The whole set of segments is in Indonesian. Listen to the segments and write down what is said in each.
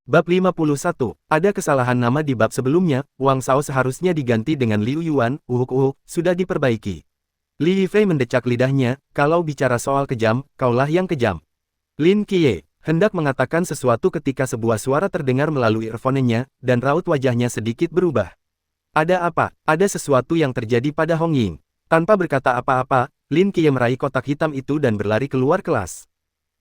Bab 51, ada kesalahan nama di bab sebelumnya, Wang Shao seharusnya diganti dengan Liu Yuan, sudah diperbaiki. Li Yifei mendecak lidahnya, kalau bicara soal kejam, kaulah yang kejam. Lin Qiye hendak mengatakan sesuatu ketika sebuah suara terdengar melalui earphone-nya, dan raut wajahnya sedikit berubah. Ada apa? Ada sesuatu yang terjadi pada Hong Ying. Tanpa berkata apa-apa, Lin Qiye meraih kotak hitam itu dan berlari keluar kelas.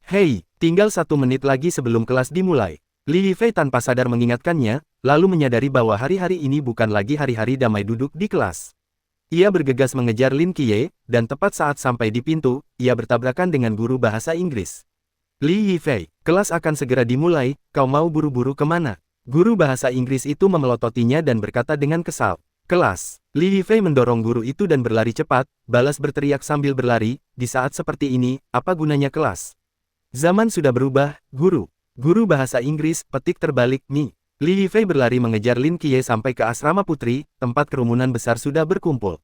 Hei, tinggal 1 menit lagi sebelum kelas dimulai. Li Yifei tanpa sadar mengingatkannya, lalu menyadari bahwa hari-hari ini bukan lagi hari-hari damai duduk di kelas. Ia bergegas mengejar Lin Qiye, dan tepat saat sampai di pintu, ia bertabrakan dengan guru bahasa Inggris. Li Yifei, kelas akan segera dimulai, kau mau buru-buru kemana? Guru bahasa Inggris itu memelototinya dan berkata dengan kesal. Kelas. Li Yifei mendorong guru itu dan berlari cepat, balas berteriak sambil berlari, di saat seperti ini, apa gunanya kelas? Zaman sudah berubah, guru. Guru bahasa Inggris, petik terbalik, Mi. Li Yifei berlari mengejar Lin Qiye sampai ke asrama putri, tempat kerumunan besar sudah berkumpul.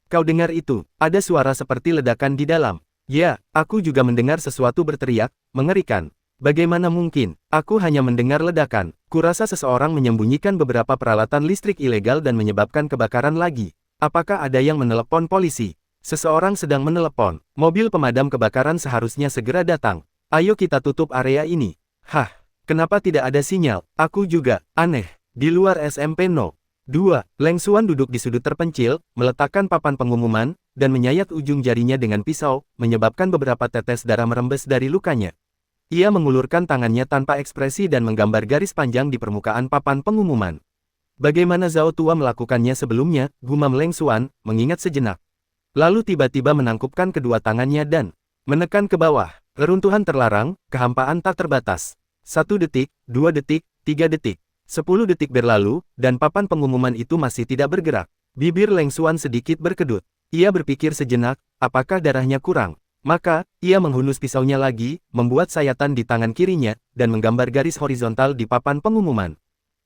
Kau dengar itu, ada suara seperti ledakan di dalam. Ya, aku juga mendengar sesuatu berteriak, mengerikan. Bagaimana mungkin? Aku hanya mendengar ledakan. Kurasa seseorang menyembunyikan beberapa peralatan listrik ilegal dan menyebabkan kebakaran lagi. Apakah ada yang menelepon polisi? Seseorang sedang menelepon. Mobil pemadam kebakaran seharusnya segera datang. Ayo kita tutup area ini. Hah, kenapa tidak ada sinyal? Aku juga, aneh. Di luar SMP No. 2, Leng Xuan duduk di sudut terpencil, meletakkan papan pengumuman, dan menyayat ujung jarinya dengan pisau, menyebabkan beberapa tetes darah merembes dari lukanya. Ia mengulurkan tangannya tanpa ekspresi dan menggambar garis panjang di permukaan papan pengumuman. Bagaimana Zhao Tua melakukannya sebelumnya, gumam Leng Xuan, mengingat sejenak. Lalu tiba-tiba menangkupkan kedua tangannya dan menekan ke bawah. Reruntuhan terlarang, kehampaan tak terbatas. 1 detik, 2 detik, 3 detik. 10 detik berlalu, dan papan pengumuman itu masih tidak bergerak. Bibir Leng Xuan sedikit berkedut. Ia berpikir sejenak, apakah darahnya kurang? Maka, ia menghunus pisaunya lagi, membuat sayatan di tangan kirinya, dan menggambar garis horizontal di papan pengumuman.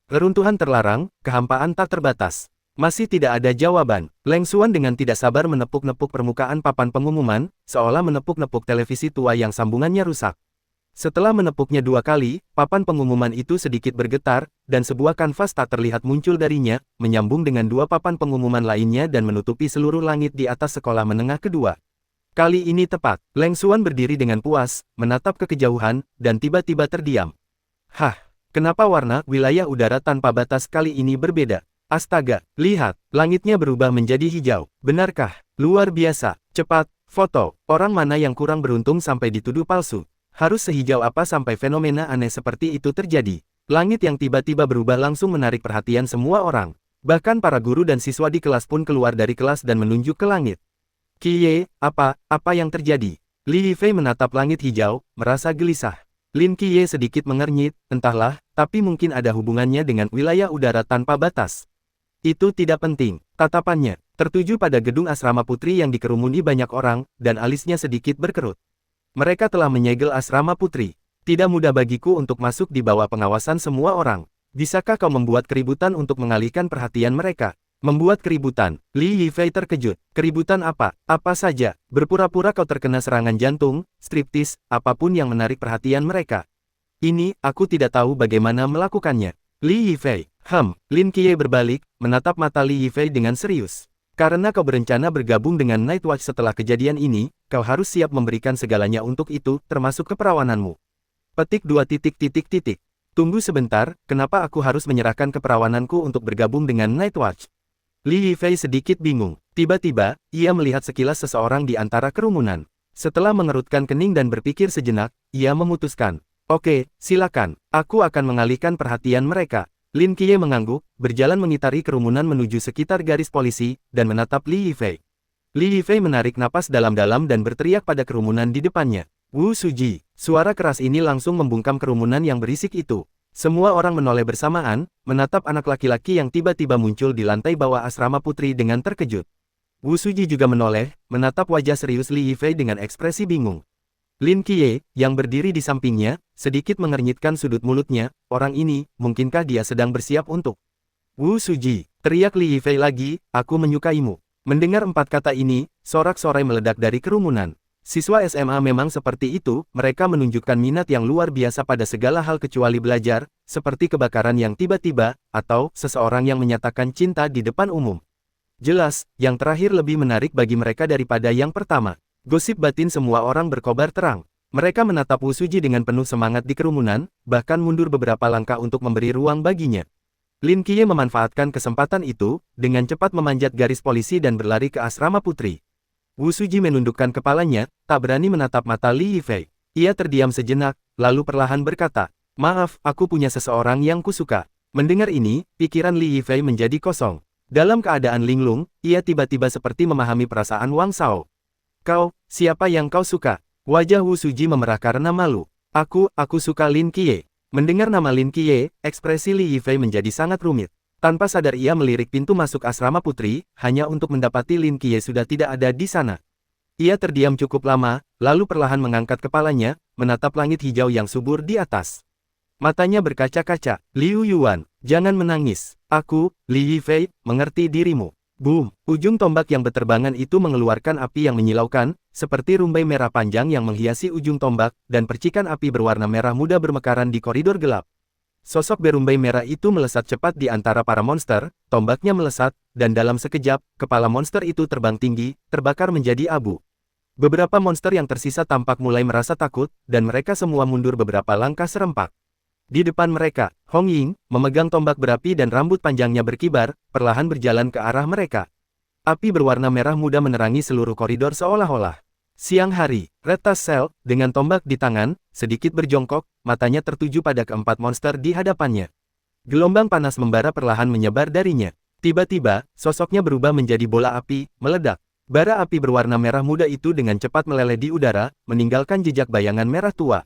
Reruntuhan terlarang, kehampaan tak terbatas. Masih tidak ada jawaban. Leng Xuan dengan tidak sabar menepuk-nepuk permukaan papan pengumuman, seolah menepuk-nepuk televisi tua yang sambungannya rusak. Setelah menepuknya 2 kali, papan pengumuman itu sedikit bergetar, dan sebuah kanvas tak terlihat muncul darinya, menyambung dengan 2 papan pengumuman lainnya dan menutupi seluruh langit di atas sekolah menengah kedua. Kali ini tepat, Leng Xuan berdiri dengan puas, menatap ke kejauhan, dan tiba-tiba terdiam. Hah, kenapa warna wilayah udara tanpa batas kali ini berbeda? Astaga, lihat, langitnya berubah menjadi hijau. Benarkah? Luar biasa. Cepat, foto. Orang mana yang kurang beruntung sampai dituduh palsu? Harus sehijau apa sampai fenomena aneh seperti itu terjadi? Langit yang tiba-tiba berubah langsung menarik perhatian semua orang. Bahkan para guru dan siswa di kelas pun keluar dari kelas dan menunjuk ke langit. Qiye, apa yang terjadi? Li Yifei menatap langit hijau, merasa gelisah. Lin Qiye sedikit mengernyit, entahlah, tapi mungkin ada hubungannya dengan wilayah udara tanpa batas. Itu tidak penting. Tatapannya tertuju pada gedung asrama putri yang dikerumuni banyak orang, dan alisnya sedikit berkerut. Mereka telah menyegel asrama putri. Tidak mudah bagiku untuk masuk di bawah pengawasan semua orang. Bisakah kau membuat keributan untuk mengalihkan perhatian mereka? Membuat keributan? Li Yifei terkejut. Keributan apa? Apa saja? Berpura-pura kau terkena serangan jantung, striptis, apapun yang menarik perhatian mereka. Ini, aku tidak tahu bagaimana melakukannya. Li Yifei. Lin Qiye berbalik, menatap mata Li Yifei dengan serius. Karena kau berencana bergabung dengan Night Watch setelah kejadian ini, kau harus siap memberikan segalanya untuk itu, termasuk keperawananmu. Petik 2. Tunggu sebentar, kenapa aku harus menyerahkan keperawananku untuk bergabung dengan Night Watch? Li Yifei sedikit bingung. Tiba-tiba, ia melihat sekilas seseorang di antara kerumunan. Setelah mengerutkan kening dan berpikir sejenak, ia memutuskan. Oke, silakan, aku akan mengalihkan perhatian mereka. Lin Qiye mengangguk, berjalan mengitari kerumunan menuju sekitar garis polisi, dan menatap Li Yifei. Li Yifei menarik napas dalam-dalam dan berteriak pada kerumunan di depannya. Wu Suji. Suara keras ini langsung membungkam kerumunan yang berisik itu. Semua orang menoleh bersamaan, menatap anak laki-laki yang tiba-tiba muncul di lantai bawah asrama putri dengan terkejut. Wu Suji juga menoleh, menatap wajah serius Li Yifei dengan ekspresi bingung. Lin Qiye, yang berdiri di sampingnya, sedikit mengernyitkan sudut mulutnya. Orang ini, mungkinkah dia sedang bersiap untuk? Wu Suji, teriak Li Yifei lagi, aku menyukaimu. Mendengar 4 kata ini, sorak-sorai meledak dari kerumunan. Siswa SMA memang seperti itu, mereka menunjukkan minat yang luar biasa pada segala hal kecuali belajar, seperti kebakaran yang tiba-tiba, atau seseorang yang menyatakan cinta di depan umum. Jelas, yang terakhir lebih menarik bagi mereka daripada yang pertama. Gosip batin semua orang berkobar terang. Mereka menatap Wu Suji dengan penuh semangat di kerumunan, bahkan mundur beberapa langkah untuk memberi ruang baginya. Lin Qiye memanfaatkan kesempatan itu, dengan cepat memanjat garis polisi dan berlari ke asrama putri. Wu Suji menundukkan kepalanya, tak berani menatap mata Li Yifei. Ia terdiam sejenak, lalu perlahan berkata, "Maaf, aku punya seseorang yang kusuka." Mendengar ini, pikiran Li Yifei menjadi kosong. Dalam keadaan linglung, ia tiba-tiba seperti memahami perasaan Wang Shao. "Kau, siapa yang kau suka?" Wajah Wu Suji memerah karena malu. Aku suka Lin Qiye." Mendengar nama Lin Qiye, ekspresi Li Yifei menjadi sangat rumit. Tanpa sadar ia melirik pintu masuk asrama putri, hanya untuk mendapati Lin Qiye sudah tidak ada di sana. Ia terdiam cukup lama, lalu perlahan mengangkat kepalanya, menatap langit hijau yang subur di atas. Matanya berkaca-kaca. "Liu Yuan, jangan menangis. Aku, Li Yifei, mengerti dirimu." Boom! Ujung tombak yang beterbangan itu mengeluarkan api yang menyilaukan, seperti rumbai merah panjang yang menghiasi ujung tombak, dan percikan api berwarna merah muda bermekaran di koridor gelap. Sosok berumbai merah itu melesat cepat di antara para monster, tombaknya melesat, dan dalam sekejap, kepala monster itu terbang tinggi, terbakar menjadi abu. Beberapa monster yang tersisa tampak mulai merasa takut, dan mereka semua mundur beberapa langkah serempak. Di depan mereka, Hong Ying, memegang tombak berapi dan rambut panjangnya berkibar, perlahan berjalan ke arah mereka. Api berwarna merah muda menerangi seluruh koridor seolah-olah. Siang hari, Red Tusk Cell, dengan tombak di tangan, sedikit berjongkok, matanya tertuju pada keempat monster di hadapannya. Gelombang panas membara perlahan menyebar darinya. Tiba-tiba, sosoknya berubah menjadi bola api, meledak. Bara api berwarna merah muda itu dengan cepat meleleh di udara, meninggalkan jejak bayangan merah tua.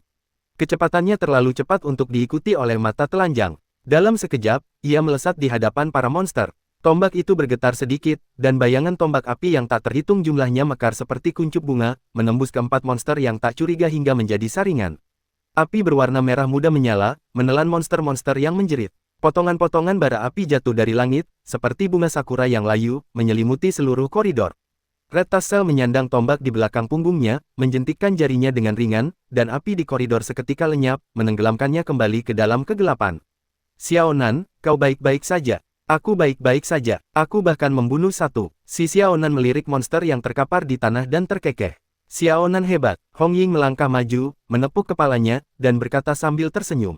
Kecepatannya terlalu cepat untuk diikuti oleh mata telanjang. Dalam sekejap, ia melesat di hadapan para monster. Tombak itu bergetar sedikit, dan bayangan tombak api yang tak terhitung jumlahnya mekar seperti kuncup bunga, menembus keempat monster yang tak curiga hingga menjadi saringan. Api berwarna merah muda menyala, menelan monster-monster yang menjerit. Potongan-potongan bara api jatuh dari langit, seperti bunga sakura yang layu, menyelimuti seluruh koridor. Red Tusk Cell menyandang tombak di belakang punggungnya, menjentikkan jarinya dengan ringan, dan api di koridor seketika lenyap, menenggelamkannya kembali ke dalam kegelapan. "Xiao Nan, kau baik-baik saja?" "Aku baik-baik saja. Aku bahkan membunuh satu." Si Xiao Nan melirik monster yang terkapar di tanah dan terkekeh. "Xiao Nan hebat." Hong Ying melangkah maju, menepuk kepalanya, dan berkata sambil tersenyum.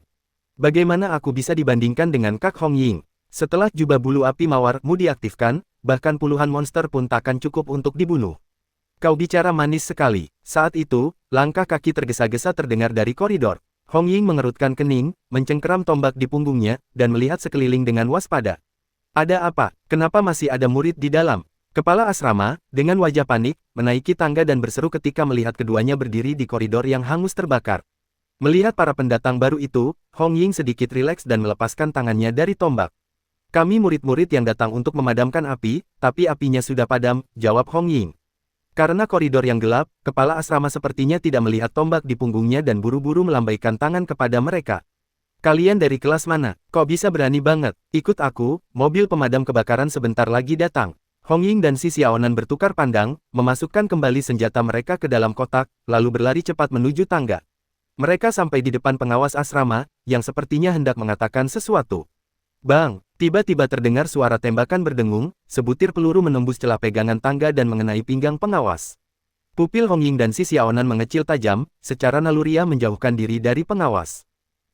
"Bagaimana aku bisa dibandingkan dengan Kak Hong Ying? Setelah jubah bulu api mawarmu diaktifkan, bahkan puluhan monster pun takkan cukup untuk dibunuh. Kau bicara manis sekali." Saat itu, langkah kaki tergesa-gesa terdengar dari koridor. Hong Ying mengerutkan kening, mencengkeram tombak di punggungnya, dan melihat sekeliling dengan waspada. "Ada apa? Kenapa masih ada murid di dalam?" Kepala asrama, dengan wajah panik, menaiki tangga dan berseru ketika melihat keduanya berdiri di koridor yang hangus terbakar. Melihat para pendatang baru itu, Hong Ying sedikit rileks dan melepaskan tangannya dari tombak. "Kami murid-murid yang datang untuk memadamkan api, tapi apinya sudah padam," jawab Hong Ying. Karena koridor yang gelap, kepala asrama sepertinya tidak melihat tombak di punggungnya dan buru-buru melambaikan tangan kepada mereka. "Kalian dari kelas mana? Kok bisa berani banget? Ikut aku, mobil pemadam kebakaran sebentar lagi datang." Hong Ying dan si Xiaonan bertukar pandang, memasukkan kembali senjata mereka ke dalam kotak, lalu berlari cepat menuju tangga. Mereka sampai di depan pengawas asrama, yang sepertinya hendak mengatakan sesuatu. Bang! Tiba-tiba terdengar suara tembakan berdengung, sebutir peluru menembus celah pegangan tangga dan mengenai pinggang pengawas. Pupil Hong Ying dan si Xiaonan mengecil tajam, secara naluriah menjauhkan diri dari pengawas.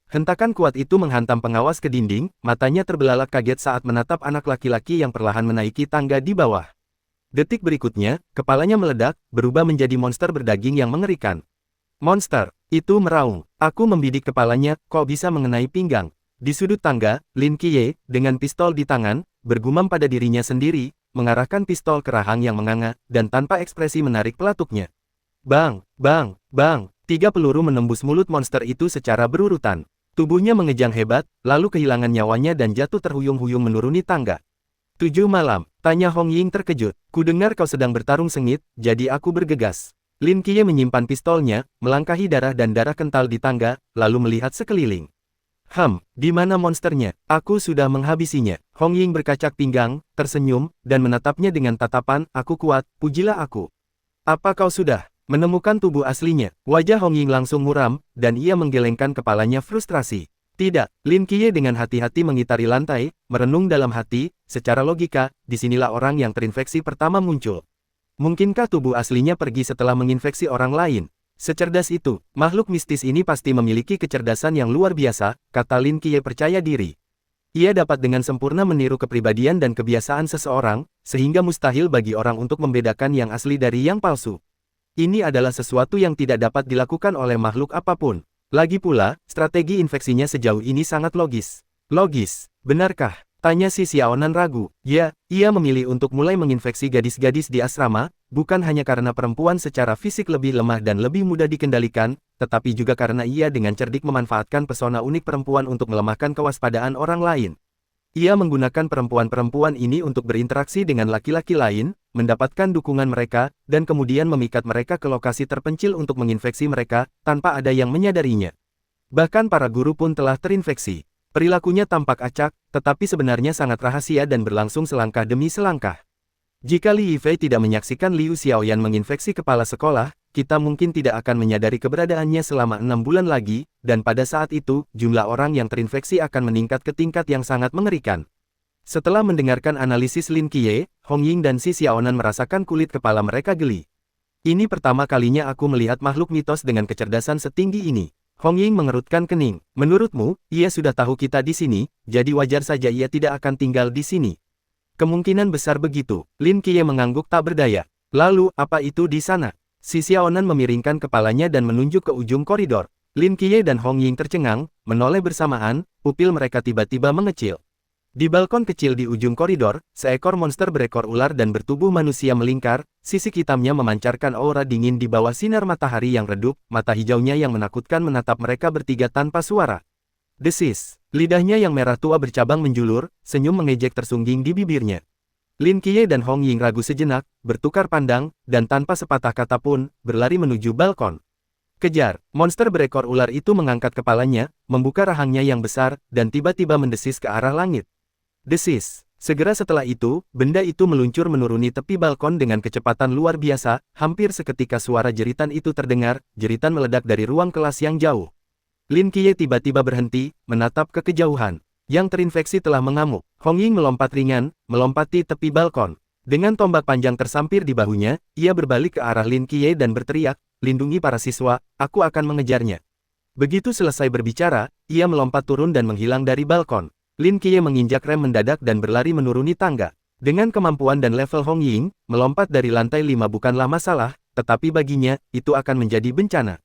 Hentakan kuat itu menghantam pengawas ke dinding, matanya terbelalak kaget saat menatap anak laki-laki yang perlahan menaiki tangga di bawah. Detik berikutnya, kepalanya meledak, berubah menjadi monster berdaging yang mengerikan. "Monster!" Itu meraung. "Aku membidik kepalanya, kok bisa mengenai pinggang?" Di sudut tangga, Lin Qiye, dengan pistol di tangan, bergumam pada dirinya sendiri, mengarahkan pistol ke rahang yang menganga, dan tanpa ekspresi menarik pelatuknya. Bang! Bang! Bang! 3 peluru menembus mulut monster itu secara berurutan. Tubuhnya mengejang hebat, lalu kehilangan nyawanya dan jatuh terhuyung-huyung menuruni tangga. 7 malam, tanya Hong Ying terkejut. "Kudengar kau sedang bertarung sengit, jadi aku bergegas." Lin Qiye menyimpan pistolnya, melangkahi darah dan darah kental di tangga, lalu melihat sekeliling. Di mana monsternya? Aku sudah menghabisinya." Hong Ying berkacak pinggang, tersenyum, dan menatapnya dengan tatapan, "Aku kuat, pujilah aku." "Apa kau sudah?" Menemukan tubuh aslinya, wajah Hong Ying langsung muram, dan ia menggelengkan kepalanya frustrasi. Tidak, Lin Qiye dengan hati-hati mengitari lantai, merenung dalam hati, secara logika, disinilah orang yang terinfeksi pertama muncul. Mungkinkah tubuh aslinya pergi setelah menginfeksi orang lain? Secerdas itu, makhluk mistis ini pasti memiliki kecerdasan yang luar biasa, kata Lin Qiye percaya diri. Ia dapat dengan sempurna meniru kepribadian dan kebiasaan seseorang, sehingga mustahil bagi orang untuk membedakan yang asli dari yang palsu. Ini adalah sesuatu yang tidak dapat dilakukan oleh makhluk apapun. Lagi pula, strategi infeksinya sejauh ini sangat logis. Logis, benarkah? Tanya si Xiaonan ragu. Ya, ia memilih untuk mulai menginfeksi gadis-gadis di asrama, bukan hanya karena perempuan secara fisik lebih lemah dan lebih mudah dikendalikan, tetapi juga karena ia dengan cerdik memanfaatkan pesona unik perempuan untuk melemahkan kewaspadaan orang lain. Ia menggunakan perempuan-perempuan ini untuk berinteraksi dengan laki-laki lain, mendapatkan dukungan mereka, dan kemudian memikat mereka ke lokasi terpencil untuk menginfeksi mereka, tanpa ada yang menyadarinya. Bahkan para guru pun telah terinfeksi. Perilakunya tampak acak, tetapi sebenarnya sangat rahasia dan berlangsung selangkah demi selangkah. Jika Li Yifei tidak menyaksikan Liu Xiaoyan menginfeksi kepala sekolah, kita mungkin tidak akan menyadari keberadaannya selama 6 bulan lagi, dan pada saat itu, jumlah orang yang terinfeksi akan meningkat ke tingkat yang sangat mengerikan. Setelah mendengarkan analisis Lin Qiye, Hong Ying dan si Xiaonan merasakan kulit kepala mereka geli. Ini pertama kalinya aku melihat makhluk mitos dengan kecerdasan setinggi ini. Hong Ying mengerutkan kening. Menurutmu, ia sudah tahu kita di sini, jadi wajar saja ia tidak akan tinggal di sini. Kemungkinan besar begitu. Lin Qiye mengangguk tak berdaya. Lalu, apa itu di sana? Si Xiaonan memiringkan kepalanya dan menunjuk ke ujung koridor. Lin Qiye dan Hong Ying tercengang, menoleh bersamaan, pupil mereka tiba-tiba mengecil. Di balkon kecil di ujung koridor, seekor monster berekor ular dan bertubuh manusia melingkar, sisik hitamnya memancarkan aura dingin di bawah sinar matahari yang redup, mata hijaunya yang menakutkan menatap mereka bertiga tanpa suara. Desis, lidahnya yang merah tua bercabang menjulur, senyum mengejek tersungging di bibirnya. Lin Qiye dan Hong Ying ragu sejenak, bertukar pandang, dan tanpa sepatah kata pun, berlari menuju balkon. Kejar, monster berekor ular itu mengangkat kepalanya, membuka rahangnya yang besar, dan tiba-tiba mendesis ke arah langit. Desis. Segera setelah itu, benda itu meluncur menuruni tepi balkon dengan kecepatan luar biasa, hampir seketika suara jeritan itu terdengar, jeritan meledak dari ruang kelas yang jauh. Lin Qiye tiba-tiba berhenti, menatap ke kejauhan. Yang terinfeksi telah mengamuk. Hong Ying melompat ringan, melompati tepi balkon. Dengan tombak panjang tersampir di bahunya, ia berbalik ke arah Lin Qiye dan berteriak, "Lindungi para siswa, aku akan mengejarnya." Begitu selesai berbicara, ia melompat turun dan menghilang dari balkon. Lin Qiye menginjak rem mendadak dan berlari menuruni tangga. Dengan kemampuan dan level Hong Ying, melompat dari lantai 5 bukanlah masalah, tetapi baginya, itu akan menjadi bencana.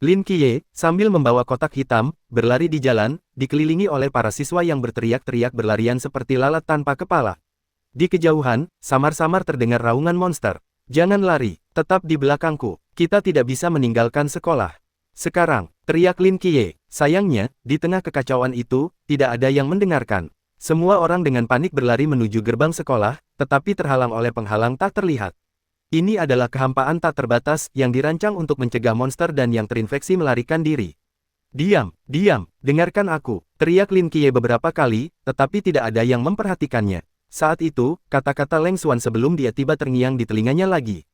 Lin Qiye, sambil membawa kotak hitam, berlari di jalan, dikelilingi oleh para siswa yang berteriak-teriak berlarian seperti lalat tanpa kepala. Di kejauhan, samar-samar terdengar raungan monster. "Jangan lari, tetap di belakangku, kita tidak bisa meninggalkan sekolah. Sekarang," teriak Lin Qiye. Sayangnya, di tengah kekacauan itu, tidak ada yang mendengarkan. Semua orang dengan panik berlari menuju gerbang sekolah, tetapi terhalang oleh penghalang tak terlihat. Ini adalah kehampaan tak terbatas yang dirancang untuk mencegah monster dan yang terinfeksi melarikan diri. "Diam, diam, dengarkan aku," teriak Lin Qiye beberapa kali, tetapi tidak ada yang memperhatikannya. Saat itu, kata-kata Leng Xuan sebelum dia tiba terngiang di telinganya lagi.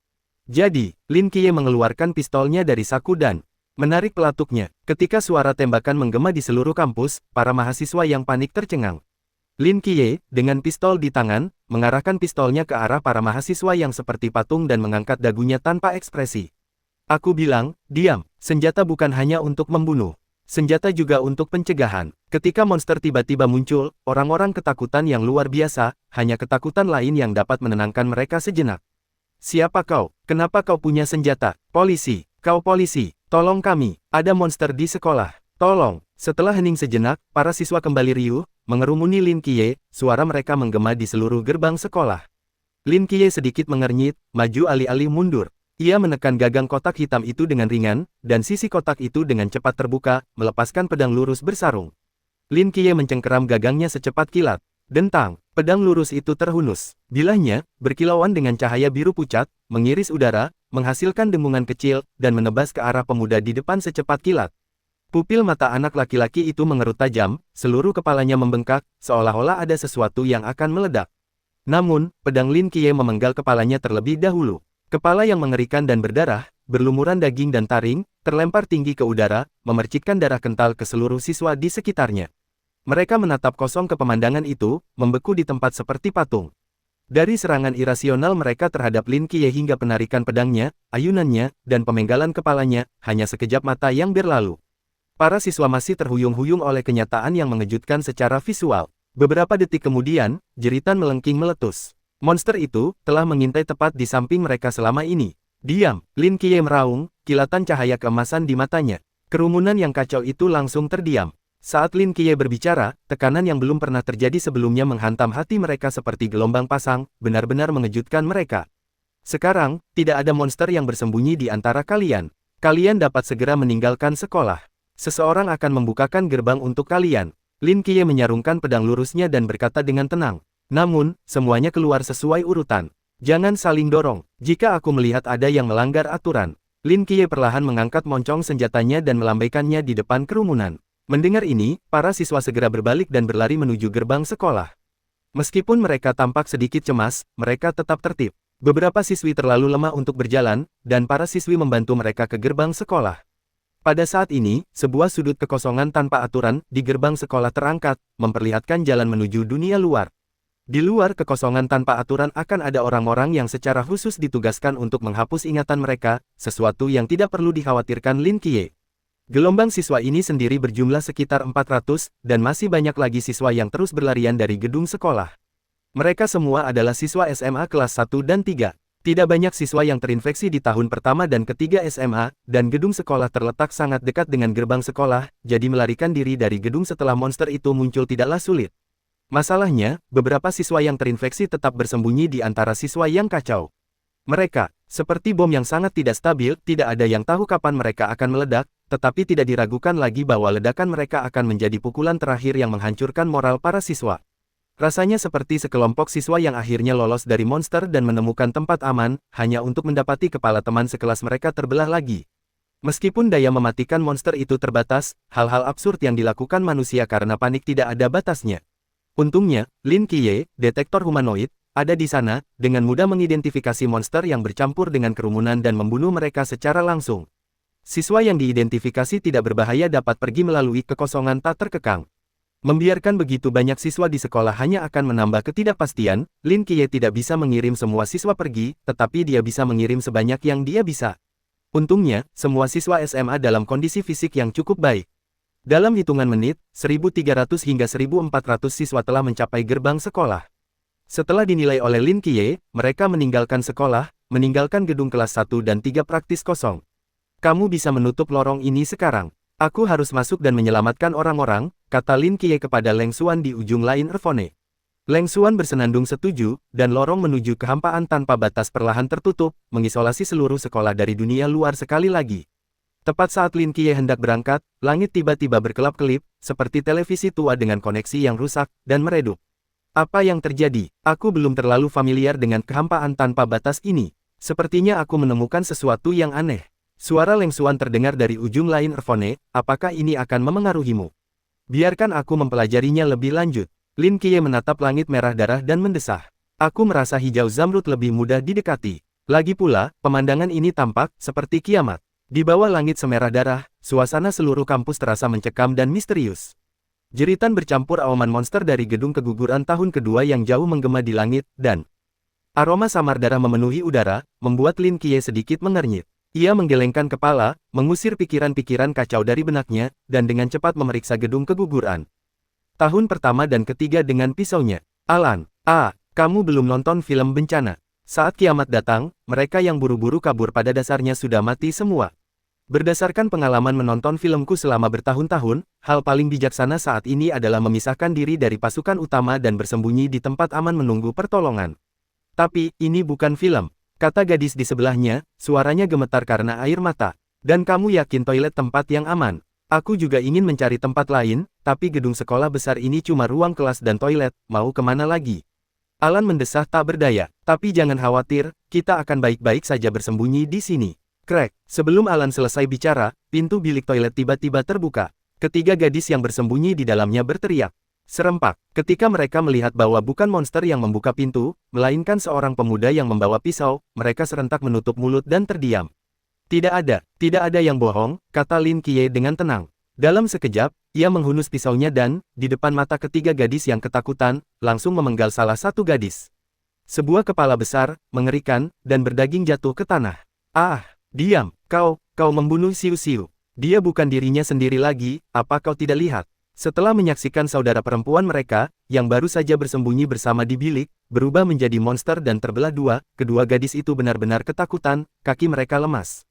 Jadi, Lin Qiye mengeluarkan pistolnya dari saku dan menarik pelatuknya. Ketika suara tembakan menggema di seluruh kampus, para mahasiswa yang panik tercengang. Lin Qiye, dengan pistol di tangan, mengarahkan pistolnya ke arah para mahasiswa yang seperti patung dan mengangkat dagunya tanpa ekspresi. "Aku bilang, diam, senjata bukan hanya untuk membunuh. Senjata juga untuk pencegahan." Ketika monster tiba-tiba muncul, orang-orang ketakutan yang luar biasa, hanya ketakutan lain yang dapat menenangkan mereka sejenak. "Siapa kau? Kenapa kau punya senjata?" "Polisi, kau polisi. Tolong kami, ada monster di sekolah. Tolong." Setelah hening sejenak, para siswa kembali riuh, mengerumuni Lin Qiye, suara mereka menggema di seluruh gerbang sekolah. Lin Qiye sedikit mengernyit, maju alih-alih mundur. Ia menekan gagang kotak hitam itu dengan ringan, dan sisi kotak itu dengan cepat terbuka, melepaskan pedang lurus bersarung. Lin Qiye mencengkeram gagangnya secepat kilat. Dentang, pedang lurus itu terhunus. Bilahnya, berkilauan dengan cahaya biru pucat, mengiris udara, menghasilkan dengungan kecil, dan menebas ke arah pemuda di depan secepat kilat. Pupil mata anak laki-laki itu mengerut tajam, seluruh kepalanya membengkak, seolah-olah ada sesuatu yang akan meledak. Namun, pedang Lin Qiye memenggal kepalanya terlebih dahulu. Kepala yang mengerikan dan berdarah, berlumuran daging dan taring, terlempar tinggi ke udara, memercikkan darah kental ke seluruh siswa di sekitarnya. Mereka menatap kosong ke pemandangan itu, membeku di tempat seperti patung. Dari serangan irasional mereka terhadap Lin Qiye hingga penarikan pedangnya, ayunannya, dan pemenggalan kepalanya, hanya sekejap mata yang berlalu. Para siswa masih terhuyung-huyung oleh kenyataan yang mengejutkan secara visual. Beberapa detik kemudian, jeritan melengking meletus. Monster itu telah mengintai tepat di samping mereka selama ini. Diam, Lin Qiye meraung, kilatan cahaya keemasan di matanya. Kerumunan yang kacau itu langsung terdiam. Saat Lin Qiye berbicara, tekanan yang belum pernah terjadi sebelumnya menghantam hati mereka seperti gelombang pasang, benar-benar mengejutkan mereka. Sekarang, tidak ada monster yang bersembunyi di antara kalian. Kalian dapat segera meninggalkan sekolah. Seseorang akan membukakan gerbang untuk kalian. Lin Qiye menyarungkan pedang lurusnya dan berkata dengan tenang. Namun, semuanya keluar sesuai urutan. Jangan saling dorong. Jika aku melihat ada yang melanggar aturan. Lin Qiye perlahan mengangkat moncong senjatanya dan melambaikannya di depan kerumunan. Mendengar ini, para siswa segera berbalik dan berlari menuju gerbang sekolah. Meskipun mereka tampak sedikit cemas, mereka tetap tertib. Beberapa siswi terlalu lemah untuk berjalan, dan para siswi membantu mereka ke gerbang sekolah. Pada saat ini, sebuah sudut kekosongan tanpa aturan di gerbang sekolah terangkat, memperlihatkan jalan menuju dunia luar. Di luar kekosongan tanpa aturan akan ada orang-orang yang secara khusus ditugaskan untuk menghapus ingatan mereka, sesuatu yang tidak perlu dikhawatirkan Lin Qiye. Gelombang siswa ini sendiri berjumlah sekitar 400, dan masih banyak lagi siswa yang terus berlarian dari gedung sekolah. Mereka semua adalah siswa SMA kelas 1 dan 3. Tidak banyak siswa yang terinfeksi di tahun pertama dan ketiga SMA, dan gedung sekolah terletak sangat dekat dengan gerbang sekolah, jadi melarikan diri dari gedung setelah monster itu muncul tidaklah sulit. Masalahnya, beberapa siswa yang terinfeksi tetap bersembunyi di antara siswa yang kacau. Mereka, seperti bom yang sangat tidak stabil, tidak ada yang tahu kapan mereka akan meledak, tetapi tidak diragukan lagi bahwa ledakan mereka akan menjadi pukulan terakhir yang menghancurkan moral para siswa. Rasanya seperti sekelompok siswa yang akhirnya lolos dari monster dan menemukan tempat aman, hanya untuk mendapati kepala teman sekelas mereka terbelah lagi. Meskipun daya mematikan monster itu terbatas, hal-hal absurd yang dilakukan manusia karena panik tidak ada batasnya. Untungnya, Lin Qiye, detektor humanoid, ada di sana, dengan mudah mengidentifikasi monster yang bercampur dengan kerumunan dan membunuh mereka secara langsung. Siswa yang diidentifikasi tidak berbahaya dapat pergi melalui kekosongan tak terkekang. Membiarkan begitu banyak siswa di sekolah hanya akan menambah ketidakpastian. Lin Qiye tidak bisa mengirim semua siswa pergi, tetapi dia bisa mengirim sebanyak yang dia bisa. Untungnya, semua siswa SMA dalam kondisi fisik yang cukup baik. Dalam hitungan menit, 1.300 hingga 1.400 siswa telah mencapai gerbang sekolah. Setelah dinilai oleh Lin Qiye, mereka meninggalkan sekolah, meninggalkan gedung kelas 1 dan 3 praktis kosong. Kamu bisa menutup lorong ini sekarang. Aku harus masuk dan menyelamatkan orang-orang, kata Lin Qiye kepada Leng Xuan di ujung lain Erfone. Leng Xuan bersenandung setuju, dan lorong menuju kehampaan tanpa batas perlahan tertutup, mengisolasi seluruh sekolah dari dunia luar sekali lagi. Tepat saat Lin Qiye hendak berangkat, langit tiba-tiba berkelap-kelip, seperti televisi tua dengan koneksi yang rusak, dan meredup. Apa yang terjadi? Aku belum terlalu familiar dengan kehampaan tanpa batas ini. Sepertinya aku menemukan sesuatu yang aneh. Suara Leng Xuan terdengar dari ujung lain Erfone, apakah ini akan memengaruhimu? Biarkan aku mempelajarinya lebih lanjut. Lin Qiye menatap langit merah darah dan mendesah. Aku merasa hijau zamrud lebih mudah didekati. Lagi pula, pemandangan ini tampak seperti kiamat. Di bawah langit semerah darah, suasana seluruh kampus terasa mencekam dan misterius. Jeritan bercampur auman monster dari gedung keguguran tahun kedua yang jauh menggema di langit, dan aroma samar darah memenuhi udara, membuat Lin Qiye sedikit mengernyit. Ia menggelengkan kepala, mengusir pikiran-pikiran kacau dari benaknya, dan dengan cepat memeriksa gedung keguguran. Tahun pertama dan ketiga dengan pisaunya. Alan, kamu belum nonton film bencana. Saat kiamat datang, mereka yang buru-buru kabur pada dasarnya sudah mati semua. Berdasarkan pengalaman menonton filmku selama bertahun-tahun, hal paling bijaksana saat ini adalah memisahkan diri dari pasukan utama dan bersembunyi di tempat aman menunggu pertolongan. Tapi, ini bukan film. Kata gadis di sebelahnya, suaranya gemetar karena air mata. Dan kamu yakin toilet tempat yang aman? Aku juga ingin mencari tempat lain, tapi gedung sekolah besar ini cuma ruang kelas dan toilet, mau kemana lagi? Alan mendesah tak berdaya. Tapi jangan khawatir, kita akan baik-baik saja bersembunyi di sini. Krek, sebelum Alan selesai bicara, pintu bilik toilet tiba-tiba terbuka. Ketiga gadis yang bersembunyi di dalamnya berteriak. Serempak, ketika mereka melihat bahwa bukan monster yang membuka pintu, melainkan seorang pemuda yang membawa pisau, mereka serentak menutup mulut dan terdiam. Tidak ada yang bohong, kata Lin Qiye dengan tenang. Dalam sekejap, ia menghunus pisaunya dan, di depan mata ketiga gadis yang ketakutan, langsung memenggal salah satu gadis. Sebuah kepala besar, mengerikan, dan berdaging jatuh ke tanah. Ah, diam, kau membunuh Xiu Xiu. Dia bukan dirinya sendiri lagi, apa kau tidak lihat? Setelah menyaksikan saudara perempuan mereka, yang baru saja bersembunyi bersama di bilik, berubah menjadi monster dan terbelah dua, kedua gadis itu benar-benar ketakutan, kaki mereka lemas.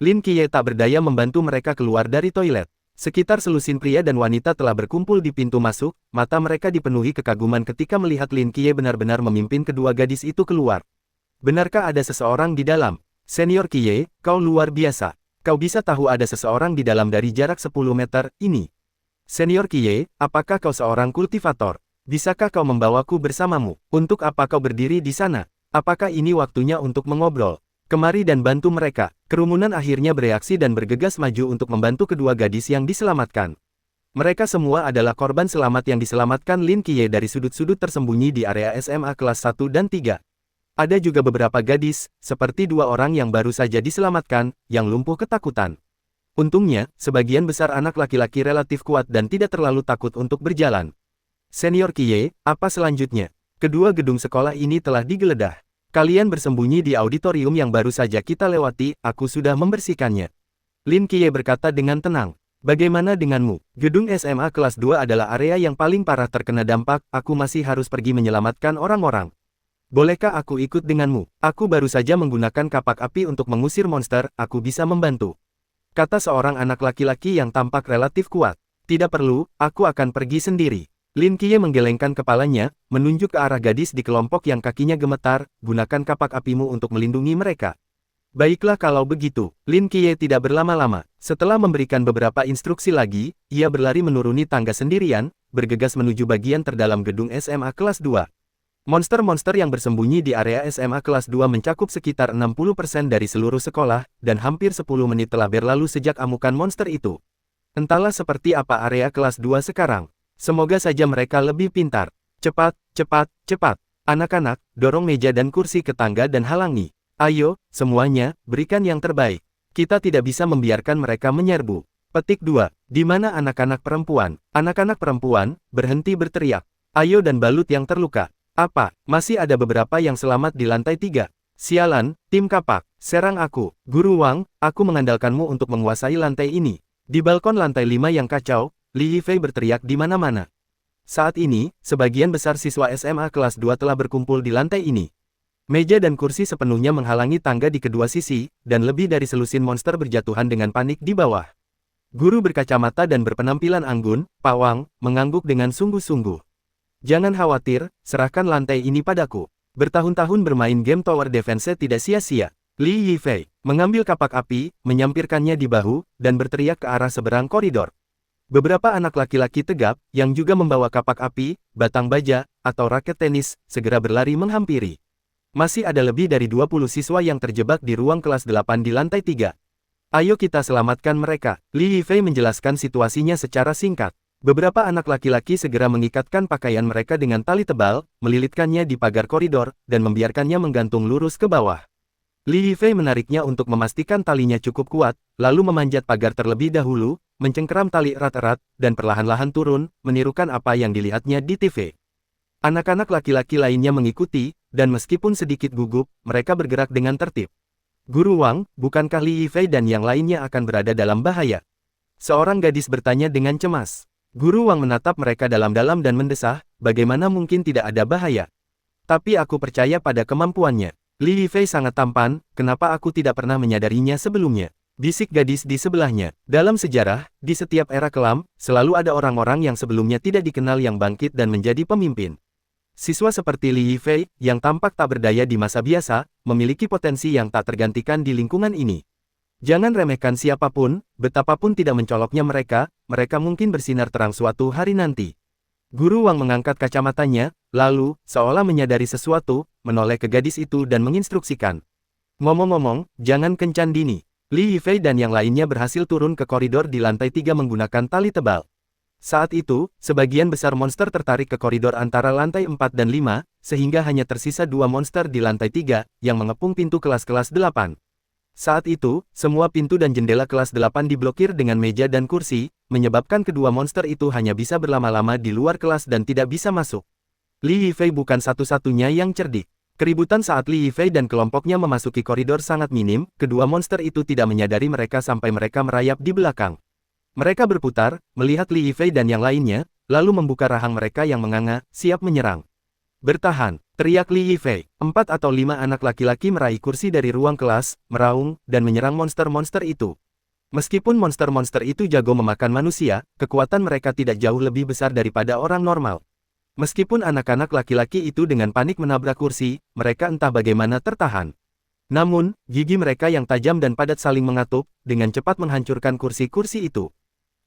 Lin Qiye tak berdaya membantu mereka keluar dari toilet. Sekitar selusin pria dan wanita telah berkumpul di pintu masuk, mata mereka dipenuhi kekaguman ketika melihat Lin Qiye benar-benar memimpin kedua gadis itu keluar. Benarkah ada seseorang di dalam? Senior Qiye, kau luar biasa. Kau bisa tahu ada seseorang di dalam dari jarak 10 meter, ini. Senior Qiye, apakah kau seorang kultivator? Bisakah kau membawaku bersamamu? Untuk apa kau berdiri di sana? Apakah ini waktunya untuk mengobrol? Kemari dan bantu mereka. Kerumunan akhirnya bereaksi dan bergegas maju untuk membantu kedua gadis yang diselamatkan. Mereka semua adalah korban selamat yang diselamatkan Lin Qiye dari sudut-sudut tersembunyi di area SMA kelas 1 dan 3. Ada juga beberapa gadis, seperti dua orang yang baru saja diselamatkan, yang lumpuh ketakutan. Untungnya, sebagian besar anak laki-laki relatif kuat dan tidak terlalu takut untuk berjalan. Senior Qiye, apa selanjutnya? Kedua gedung sekolah ini telah digeledah. Kalian bersembunyi di auditorium yang baru saja kita lewati, aku sudah membersihkannya. Lin Qiye berkata dengan tenang. Bagaimana denganmu? Gedung SMA kelas 2 adalah area yang paling parah terkena dampak, aku masih harus pergi menyelamatkan orang-orang. Bolehkah aku ikut denganmu? Aku baru saja menggunakan kapak api untuk mengusir monster, aku bisa membantu. Kata seorang anak laki-laki yang tampak relatif kuat. Tidak perlu, aku akan pergi sendiri. Lin Qiye menggelengkan kepalanya, menunjuk ke arah gadis di kelompok yang kakinya gemetar, gunakan kapak apimu untuk melindungi mereka. Baiklah kalau begitu, Lin Qiye tidak berlama-lama. Setelah memberikan beberapa instruksi lagi, ia berlari menuruni tangga sendirian, bergegas menuju bagian terdalam gedung SMA kelas 2. Monster-monster yang bersembunyi di area SMA kelas 2 mencakup sekitar 60% dari seluruh sekolah, dan hampir 10 menit telah berlalu sejak amukan monster itu. Entahlah seperti apa area kelas 2 sekarang. Semoga saja mereka lebih pintar. Cepat, cepat, cepat. Anak-anak, dorong meja dan kursi ke tangga dan halangi. Ayo, semuanya, berikan yang terbaik. Kita tidak bisa membiarkan mereka menyerbu. Petik 2. Di mana anak-anak perempuan? Anak-anak perempuan, berhenti berteriak. Ayo dan balut yang terluka. Apa, masih ada beberapa yang selamat di lantai 3? Sialan, tim kapak, serang aku. Guru Wang, aku mengandalkanmu untuk menguasai lantai ini. Di balkon lantai 5 yang kacau, Li Yifei berteriak di mana-mana. Saat ini, sebagian besar siswa SMA kelas 2 telah berkumpul di lantai ini. Meja dan kursi sepenuhnya menghalangi tangga di kedua sisi, dan lebih dari selusin monster berjatuhan dengan panik di bawah. Guru berkacamata dan berpenampilan anggun, Pak Wang, mengangguk dengan sungguh-sungguh. Jangan khawatir, serahkan lantai ini padaku. Bertahun-tahun bermain game tower defense tidak sia-sia. Li Yifei mengambil kapak api, menyampirkannya di bahu, dan berteriak ke arah seberang koridor. Beberapa anak laki-laki tegap, yang juga membawa kapak api, batang baja, atau raket tenis, segera berlari menghampiri. Masih ada lebih dari 20 siswa yang terjebak di ruang kelas 8 di lantai 3. Ayo kita selamatkan mereka. Li Yifei menjelaskan situasinya secara singkat. Beberapa anak laki-laki segera mengikatkan pakaian mereka dengan tali tebal, melilitkannya di pagar koridor, dan membiarkannya menggantung lurus ke bawah. Li Yifei menariknya untuk memastikan talinya cukup kuat, lalu memanjat pagar terlebih dahulu, mencengkeram tali erat-erat, dan perlahan-lahan turun, menirukan apa yang dilihatnya di TV. Anak-anak laki-laki lainnya mengikuti, dan meskipun sedikit gugup, mereka bergerak dengan tertib. Guru Wang, bukankah Li Yifei dan yang lainnya akan berada dalam bahaya? Seorang gadis bertanya dengan cemas. Guru Wang menatap mereka dalam-dalam dan mendesah, bagaimana mungkin tidak ada bahaya? Tapi aku percaya pada kemampuannya. Li Yifei sangat tampan, kenapa aku tidak pernah menyadarinya sebelumnya? Bisik gadis di sebelahnya. Dalam sejarah, di setiap era kelam, selalu ada orang-orang yang sebelumnya tidak dikenal yang bangkit dan menjadi pemimpin. Siswa seperti Li Yifei, yang tampak tak berdaya di masa biasa, memiliki potensi yang tak tergantikan di lingkungan ini. Jangan remehkan siapapun, betapapun tidak mencoloknya mereka mungkin bersinar terang suatu hari nanti. Guru Wang mengangkat kacamatanya, lalu, seolah menyadari sesuatu, menoleh ke gadis itu dan menginstruksikan. Ngomong-ngomong, jangan kencan dini. Li Yifei dan yang lainnya berhasil turun ke koridor di lantai 3 menggunakan tali tebal. Saat itu, sebagian besar monster tertarik ke koridor antara lantai 4 dan 5, sehingga hanya tersisa 2 monster di lantai 3, yang mengepung pintu kelas-kelas 8. Saat itu, semua pintu dan jendela kelas 8 diblokir dengan meja dan kursi, menyebabkan kedua monster itu hanya bisa berlama-lama di luar kelas dan tidak bisa masuk. Li Yifei bukan satu-satunya yang cerdik. Keributan saat Li Yifei dan kelompoknya memasuki koridor sangat minim, kedua monster itu tidak menyadari mereka sampai mereka merayap di belakang. Mereka berputar, melihat Li Yifei dan yang lainnya, lalu membuka rahang mereka yang menganga, siap menyerang. Bertahan, teriak Li Yifei. 4 atau 5 anak laki-laki meraih kursi dari ruang kelas, meraung, dan menyerang monster-monster itu. Meskipun monster-monster itu jago memakan manusia, kekuatan mereka tidak jauh lebih besar daripada orang normal. Meskipun anak-anak laki-laki itu dengan panik menabrak kursi, mereka entah bagaimana tertahan. Namun, gigi mereka yang tajam dan padat saling mengatup, dengan cepat menghancurkan kursi-kursi itu.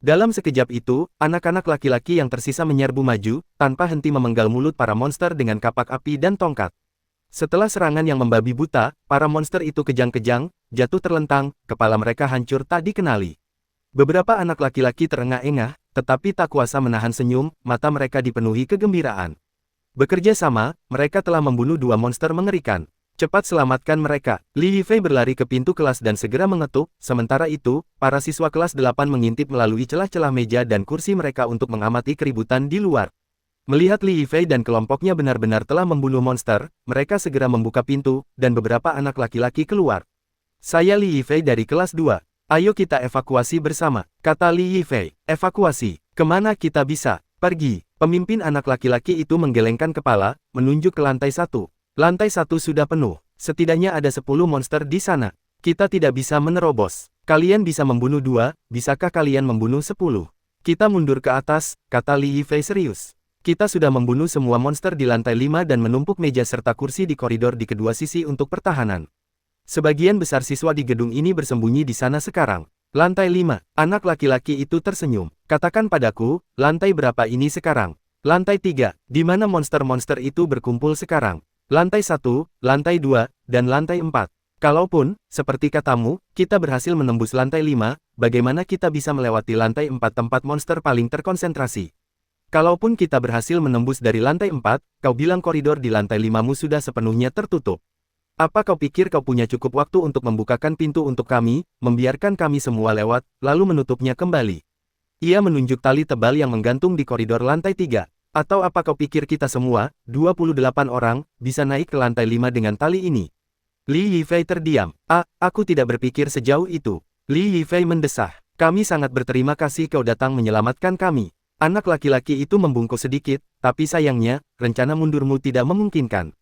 Dalam sekejap itu, anak-anak laki-laki yang tersisa menyerbu maju, tanpa henti memenggal mulut para monster dengan kapak api dan tongkat. Setelah serangan yang membabi buta, para monster itu kejang-kejang, jatuh terlentang, kepala mereka hancur tak dikenali. Beberapa anak laki-laki terengah-engah, tetapi tak kuasa menahan senyum, mata mereka dipenuhi kegembiraan. Bekerja sama, mereka telah membunuh 2 monster mengerikan. Cepat selamatkan mereka. Li Yifei berlari ke pintu kelas dan segera mengetuk, sementara itu, para siswa kelas 8 mengintip melalui celah-celah meja dan kursi mereka untuk mengamati keributan di luar. Melihat Li Yifei dan kelompoknya benar-benar telah membunuh monster, mereka segera membuka pintu, dan beberapa anak laki-laki keluar. Saya Li Yifei dari kelas 2. Ayo kita evakuasi bersama, kata Li Yifei. Evakuasi? Kemana kita bisa pergi? Pemimpin anak laki-laki itu menggelengkan kepala, menunjuk ke lantai 1. Lantai 1 sudah penuh. Setidaknya ada 10 monster di sana. Kita tidak bisa menerobos. Kalian bisa membunuh 2, bisakah kalian membunuh 10? Kita mundur ke atas, kata Li Yifei serius. Kita sudah membunuh semua monster di lantai 5 dan menumpuk meja serta kursi di koridor di kedua sisi untuk pertahanan. Sebagian besar siswa di gedung ini bersembunyi di sana sekarang. Lantai 5, anak laki-laki itu tersenyum. Katakan padaku, lantai berapa ini sekarang? Lantai 3, di mana monster-monster itu berkumpul sekarang? Lantai 1, lantai 2, dan lantai 4. Kalaupun, seperti katamu, kita berhasil menembus lantai 5, bagaimana kita bisa melewati lantai 4 tempat monster paling terkonsentrasi? Kalaupun kita berhasil menembus dari lantai 4, kau bilang koridor di lantai 5mu sudah sepenuhnya tertutup. Apa kau pikir kau punya cukup waktu untuk membukakan pintu untuk kami, membiarkan kami semua lewat, lalu menutupnya kembali? Ia menunjuk tali tebal yang menggantung di koridor lantai 3. Atau apa kau pikir kita semua, 28 orang, bisa naik ke lantai 5 dengan tali ini? Li Yifei terdiam. Aku tidak berpikir sejauh itu. Li Yifei mendesah. Kami sangat berterima kasih kau datang menyelamatkan kami. Anak laki-laki itu membungkuk sedikit, tapi sayangnya, rencana mundurmu tidak memungkinkan.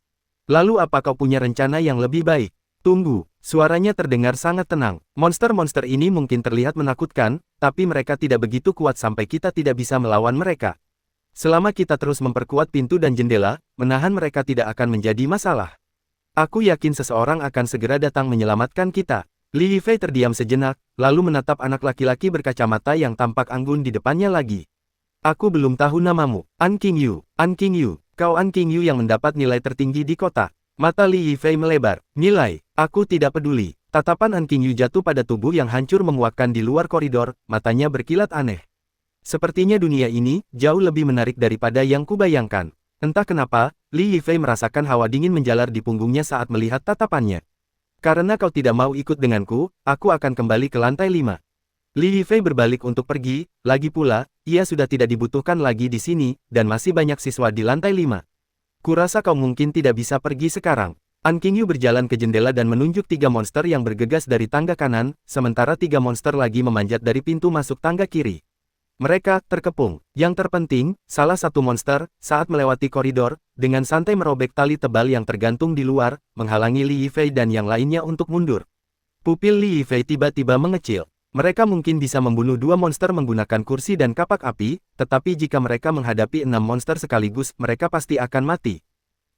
Lalu apa kau punya rencana yang lebih baik? Tunggu, suaranya terdengar sangat tenang. Monster-monster ini mungkin terlihat menakutkan, tapi mereka tidak begitu kuat sampai kita tidak bisa melawan mereka. Selama kita terus memperkuat pintu dan jendela, menahan mereka tidak akan menjadi masalah. Aku yakin seseorang akan segera datang menyelamatkan kita. Li Yifei terdiam sejenak, lalu menatap anak laki-laki berkacamata yang tampak anggun di depannya lagi. Aku belum tahu namamu. An Qingyu. An Qingyu. Kau An Qingyu yang mendapat nilai tertinggi di kota. Mata Li Yifei melebar. Nilai? Aku tidak peduli. Tatapan An Qingyu jatuh pada tubuh yang hancur menguakkan di luar koridor, matanya berkilat aneh. Sepertinya dunia ini jauh lebih menarik daripada yang kubayangkan. Entah kenapa, Li Yifei merasakan hawa dingin menjalar di punggungnya saat melihat tatapannya. Karena kau tidak mau ikut denganku, aku akan kembali ke lantai 5. Li Yifei berbalik untuk pergi, lagi pula, ia sudah tidak dibutuhkan lagi di sini, dan masih banyak siswa di lantai 5. Kurasa kau mungkin tidak bisa pergi sekarang. An Qingyu berjalan ke jendela dan menunjuk 3 monster yang bergegas dari tangga kanan, sementara 3 monster lagi memanjat dari pintu masuk tangga kiri. Mereka terkepung. Yang terpenting, salah satu monster, saat melewati koridor, dengan santai merobek tali tebal yang tergantung di luar, menghalangi Li Yifei dan yang lainnya untuk mundur. Pupil Li Yifei tiba-tiba mengecil. Mereka mungkin bisa membunuh 2 monster menggunakan kursi dan kapak api, tetapi jika mereka menghadapi 6 monster sekaligus, mereka pasti akan mati.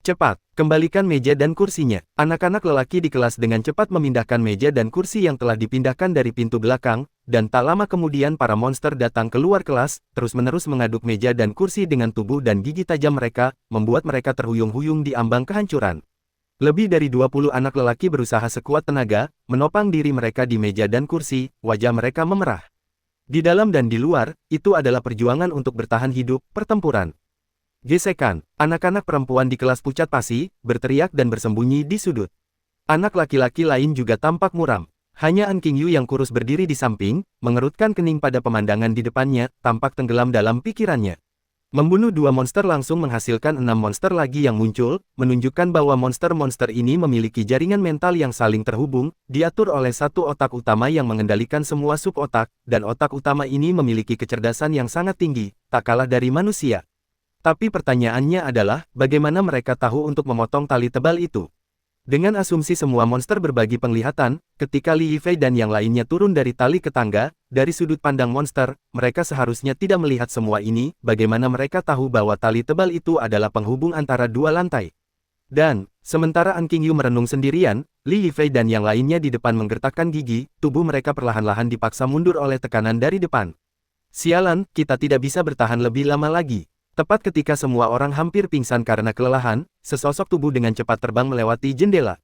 Cepat, kembalikan meja dan kursinya. Anak-anak lelaki di kelas dengan cepat memindahkan meja dan kursi yang telah dipindahkan dari pintu belakang, dan tak lama kemudian para monster datang keluar kelas, terus-menerus mengaduk meja dan kursi dengan tubuh dan gigi tajam mereka, membuat mereka terhuyung-huyung di ambang kehancuran. Lebih dari 20 anak lelaki berusaha sekuat tenaga, menopang diri mereka di meja dan kursi, wajah mereka memerah. Di dalam dan di luar, itu adalah perjuangan untuk bertahan hidup, pertempuran. Gesekan, anak-anak perempuan di kelas pucat pasi, berteriak dan bersembunyi di sudut. Anak laki-laki lain juga tampak muram. Hanya An Qingyu yang kurus berdiri di samping, mengerutkan kening pada pemandangan di depannya, tampak tenggelam dalam pikirannya. Membunuh 2 monster langsung menghasilkan 6 monster lagi yang muncul, menunjukkan bahwa monster-monster ini memiliki jaringan mental yang saling terhubung, diatur oleh satu otak utama yang mengendalikan semua sub-otak, dan otak utama ini memiliki kecerdasan yang sangat tinggi, tak kalah dari manusia. Tapi pertanyaannya adalah, bagaimana mereka tahu untuk memotong tali tebal itu? Dengan asumsi semua monster berbagi penglihatan, ketika Li Yifei dan yang lainnya turun dari tali ke tangga, dari sudut pandang monster, mereka seharusnya tidak melihat semua ini, bagaimana mereka tahu bahwa tali tebal itu adalah penghubung antara 2 lantai. Dan, sementara An Qingyu merenung sendirian, Li Yifei dan yang lainnya di depan menggertakkan gigi, tubuh mereka perlahan-lahan dipaksa mundur oleh tekanan dari depan. Sialan, kita tidak bisa bertahan lebih lama lagi. Tepat ketika semua orang hampir pingsan karena kelelahan, sesosok tubuh dengan cepat terbang melewati jendela.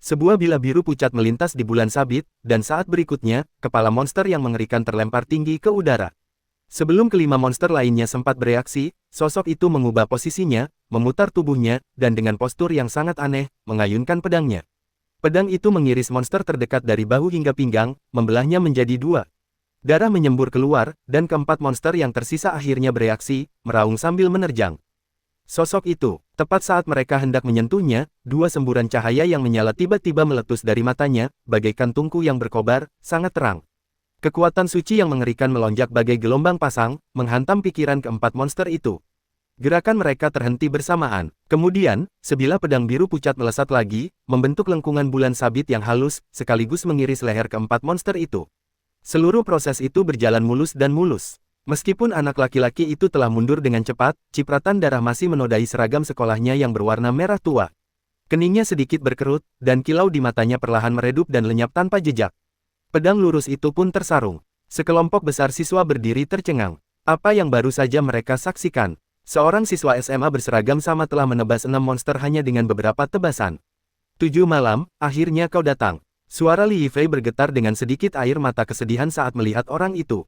Sebuah bila biru pucat melintas di bulan sabit, dan saat berikutnya, kepala monster yang mengerikan terlempar tinggi ke udara. Sebelum kelima monster lainnya sempat bereaksi, sosok itu mengubah posisinya, memutar tubuhnya, dan dengan postur yang sangat aneh, mengayunkan pedangnya. Pedang itu mengiris monster terdekat dari bahu hingga pinggang, membelahnya menjadi 2. Darah menyembur keluar, dan keempat monster yang tersisa akhirnya bereaksi, meraung sambil menerjang. Sosok itu, tepat saat mereka hendak menyentuhnya, 2 semburan cahaya yang menyala tiba-tiba meletus dari matanya, bagaikan tungku yang berkobar, sangat terang. Kekuatan suci yang mengerikan melonjak bagai gelombang pasang, menghantam pikiran keempat monster itu. Gerakan mereka terhenti bersamaan. Kemudian, sebilah pedang biru pucat melesat lagi, membentuk lengkungan bulan sabit yang halus, sekaligus mengiris leher keempat monster itu. Seluruh proses itu berjalan mulus dan mulus. Meskipun anak laki-laki itu telah mundur dengan cepat, cipratan darah masih menodai seragam sekolahnya yang berwarna merah tua. Keningnya sedikit berkerut, dan kilau di matanya perlahan meredup dan lenyap tanpa jejak. Pedang lurus itu pun tersarung. Sekelompok besar siswa berdiri tercengang. Apa yang baru saja mereka saksikan? Seorang siswa SMA berseragam sama telah menebas 6 monster hanya dengan beberapa tebasan. 7 malam, akhirnya kau datang. Suara Li Yifei bergetar dengan sedikit air mata kesedihan saat melihat orang itu.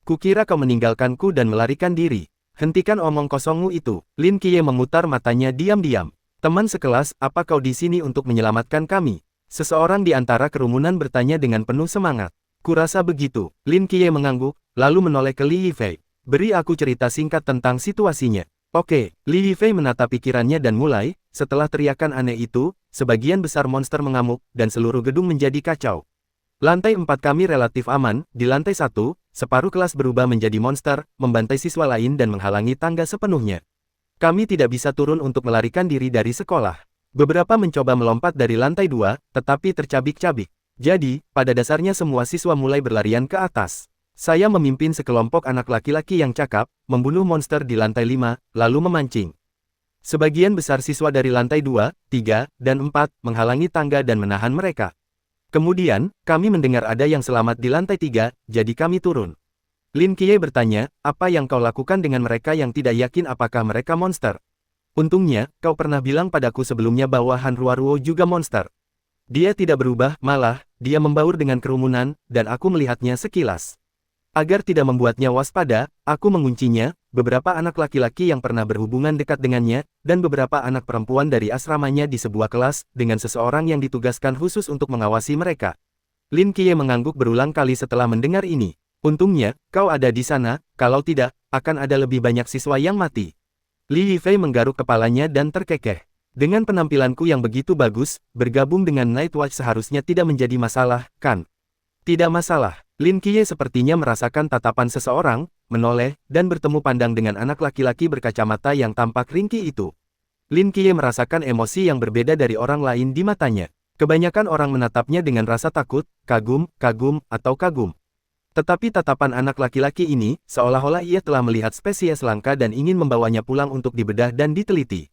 Kukira kau meninggalkanku dan melarikan diri. Hentikan omong kosongmu itu. Lin Qiye memutar matanya diam-diam. Teman sekelas, apa kau di sini untuk menyelamatkan kami? Seseorang di antara kerumunan bertanya dengan penuh semangat. Kurasa begitu. Lin Qiye mengangguk, lalu menoleh ke Li Yifei. Beri aku cerita singkat tentang situasinya. Oke, Li Yifei menata pikirannya dan mulai, setelah teriakan aneh itu, sebagian besar monster mengamuk, dan seluruh gedung menjadi kacau. Lantai 4 kami relatif aman, di lantai 1, separuh kelas berubah menjadi monster, membantai siswa lain dan menghalangi tangga sepenuhnya. Kami tidak bisa turun untuk melarikan diri dari sekolah. Beberapa mencoba melompat dari lantai 2, tetapi tercabik-cabik. Jadi, pada dasarnya semua siswa mulai berlarian ke atas. Saya memimpin sekelompok anak laki-laki yang cakap, membunuh monster di lantai 5, lalu memancing. Sebagian besar siswa dari lantai 2, 3, dan 4, menghalangi tangga dan menahan mereka. Kemudian, kami mendengar ada yang selamat di lantai 3, jadi kami turun. Lin Qiye bertanya, apa yang kau lakukan dengan mereka yang tidak yakin apakah mereka monster? Untungnya, kau pernah bilang padaku sebelumnya bahwa Han Ruoruo juga monster. Dia tidak berubah, malah, dia membaur dengan kerumunan, dan aku melihatnya sekilas. Agar tidak membuatnya waspada, aku menguncinya, beberapa anak laki-laki yang pernah berhubungan dekat dengannya, dan beberapa anak perempuan dari asramanya di sebuah kelas, dengan seseorang yang ditugaskan khusus untuk mengawasi mereka. Lin Qiye mengangguk berulang kali setelah mendengar ini. Untungnya, kau ada di sana, kalau tidak, akan ada lebih banyak siswa yang mati. Li Yifei menggaruk kepalanya dan terkekeh. Dengan penampilanku yang begitu bagus, bergabung dengan Night Watch seharusnya tidak menjadi masalah, kan? Tidak masalah. Lin Qiye sepertinya merasakan tatapan seseorang, menoleh, dan bertemu pandang dengan anak laki-laki berkacamata yang tampak ringkih itu. Lin Qiye merasakan emosi yang berbeda dari orang lain di matanya. Kebanyakan orang menatapnya dengan rasa takut, kagum, atau kagum. Tetapi tatapan anak laki-laki ini, seolah-olah ia telah melihat spesies langka dan ingin membawanya pulang untuk dibedah dan diteliti.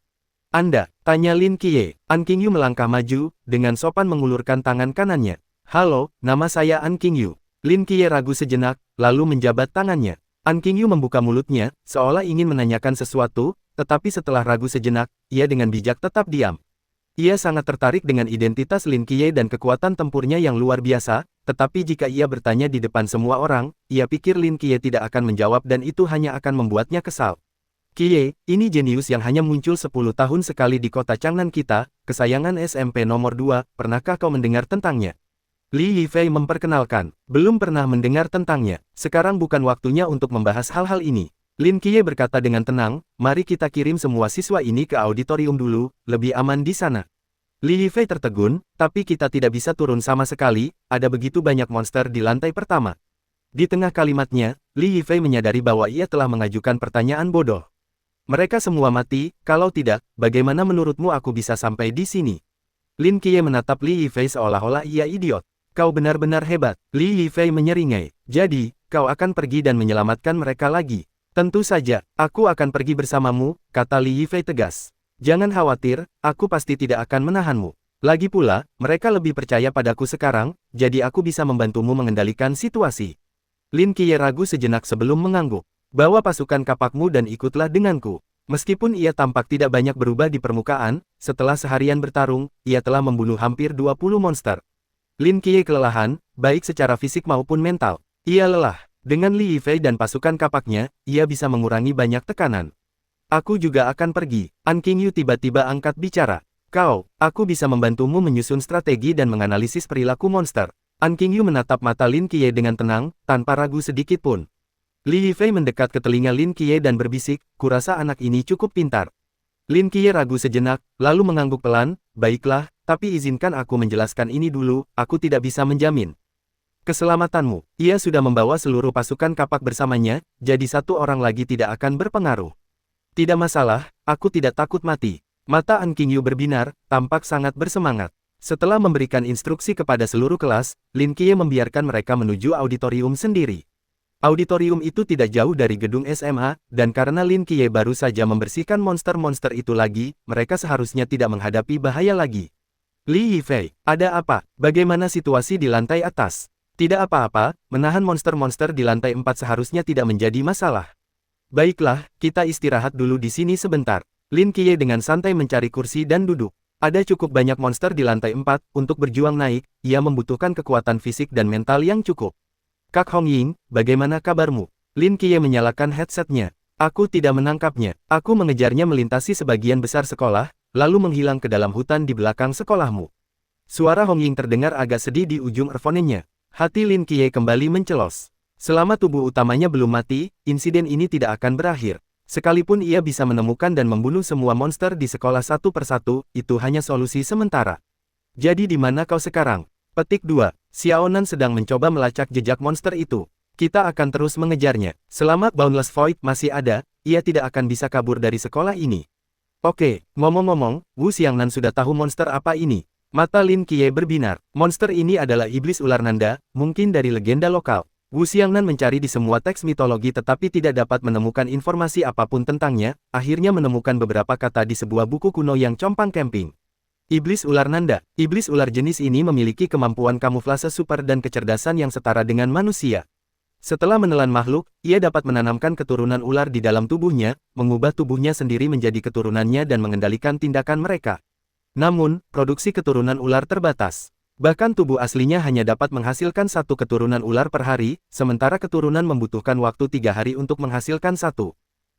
Anda, tanya Lin Qiye. An Qingyu melangkah maju, dengan sopan mengulurkan tangan kanannya. Halo, nama saya An Qingyu. Lin Qiye ragu sejenak, lalu menjabat tangannya. An Qingyu membuka mulutnya, seolah ingin menanyakan sesuatu, tetapi setelah ragu sejenak, ia dengan bijak tetap diam. Ia sangat tertarik dengan identitas Lin Qiye dan kekuatan tempurnya yang luar biasa, tetapi jika ia bertanya di depan semua orang, ia pikir Lin Qiye tidak akan menjawab dan itu hanya akan membuatnya kesal. Qiye, ini jenius yang hanya muncul 10 tahun sekali di kota Changnan kita, kesayangan SMP nomor 2, pernahkah kau mendengar tentangnya? Li Yifei memperkenalkan. Belum pernah mendengar tentangnya. Sekarang bukan waktunya untuk membahas hal-hal ini. Lin Qiye berkata dengan tenang, mari kita kirim semua siswa ini ke auditorium dulu, lebih aman di sana. Li Yifei tertegun, tapi kita tidak bisa turun sama sekali, ada begitu banyak monster di lantai pertama. Di tengah kalimatnya, Li Yifei menyadari bahwa ia telah mengajukan pertanyaan bodoh. Mereka semua mati, kalau tidak, bagaimana menurutmu aku bisa sampai di sini? Lin Qiye menatap Li Yifei seolah-olah ia idiot. Kau benar-benar hebat. Li Yifei menyeringai. Jadi, kau akan pergi dan menyelamatkan mereka lagi. Tentu saja, aku akan pergi bersamamu, kata Li Yifei tegas. Jangan khawatir, aku pasti tidak akan menahanmu. Lagi pula, mereka lebih percaya padaku sekarang, jadi aku bisa membantumu mengendalikan situasi. Lin Qiye ragu sejenak sebelum mengangguk. Bawa pasukan kapakmu dan ikutlah denganku. Meskipun ia tampak tidak banyak berubah di permukaan, setelah seharian bertarung, ia telah membunuh hampir 20 monster. Lin Qiye kelelahan, baik secara fisik maupun mental. Ia lelah. Dengan Li Yifei dan pasukan kapaknya, ia bisa mengurangi banyak tekanan. Aku juga akan pergi. An Qingyu tiba-tiba angkat bicara. Aku bisa membantumu menyusun strategi dan menganalisis perilaku monster. An Qingyu menatap mata Lin Qiye dengan tenang, tanpa ragu sedikit pun. Li Yifei mendekat ke telinga Lin Qiye dan berbisik, kurasa anak ini cukup pintar. Lin Qiye ragu sejenak, lalu mengangguk pelan, baiklah, tapi izinkan aku menjelaskan ini dulu, aku tidak bisa menjamin keselamatanmu. Ia sudah membawa seluruh pasukan kapak bersamanya, jadi satu orang lagi tidak akan berpengaruh. Tidak masalah, aku tidak takut mati. Mata An Qingyu berbinar, tampak sangat bersemangat. Setelah memberikan instruksi kepada seluruh kelas, Lin Qiye membiarkan mereka menuju auditorium sendiri. Auditorium itu tidak jauh dari gedung SMA, dan karena Lin Qiye baru saja membersihkan monster-monster itu lagi, mereka seharusnya tidak menghadapi bahaya lagi. Li Yifei, ada apa? Bagaimana situasi di lantai atas? Tidak apa-apa, menahan monster-monster di lantai 4 seharusnya tidak menjadi masalah. Baiklah, kita istirahat dulu di sini sebentar. Lin Qiye dengan santai mencari kursi dan duduk. Ada cukup banyak monster di lantai 4, untuk berjuang naik, ia membutuhkan kekuatan fisik dan mental yang cukup. Kak Hongying, bagaimana kabarmu? Lin Qiye menyalakan headsetnya. Aku tidak menangkapnya. Aku mengejarnya melintasi sebagian besar sekolah, lalu menghilang ke dalam hutan di belakang sekolahmu. Suara Hongying terdengar agak sedih di ujung earphone-nya. Hati Lin Qiye kembali mencelos. Selama tubuh utamanya belum mati, insiden ini tidak akan berakhir. Sekalipun ia bisa menemukan dan membunuh semua monster di sekolah satu persatu, itu hanya solusi sementara. Jadi di mana kau sekarang? Petik 2. Xiaonan sedang mencoba melacak jejak monster itu. Kita akan terus mengejarnya. Selama Boundless Void masih ada, ia tidak akan bisa kabur dari sekolah ini. Oke, ngomong-ngomong, Wu Xiangnan sudah tahu monster apa ini? Mata Lin Qiye berbinar. Monster ini adalah iblis ular nanda, mungkin dari legenda lokal. Wu Xiangnan mencari di semua teks mitologi tetapi tidak dapat menemukan informasi apapun tentangnya, akhirnya menemukan beberapa kata di sebuah buku kuno yang compang camping. Iblis ular nanda. Iblis ular jenis ini memiliki kemampuan kamuflase super dan kecerdasan yang setara dengan manusia. Setelah menelan makhluk, ia dapat menanamkan keturunan ular di dalam tubuhnya, mengubah tubuhnya sendiri menjadi keturunannya dan mengendalikan tindakan mereka. Namun, produksi keturunan ular terbatas. Bahkan tubuh aslinya hanya dapat menghasilkan satu keturunan ular per hari, sementara keturunan membutuhkan waktu 3 hari untuk menghasilkan satu.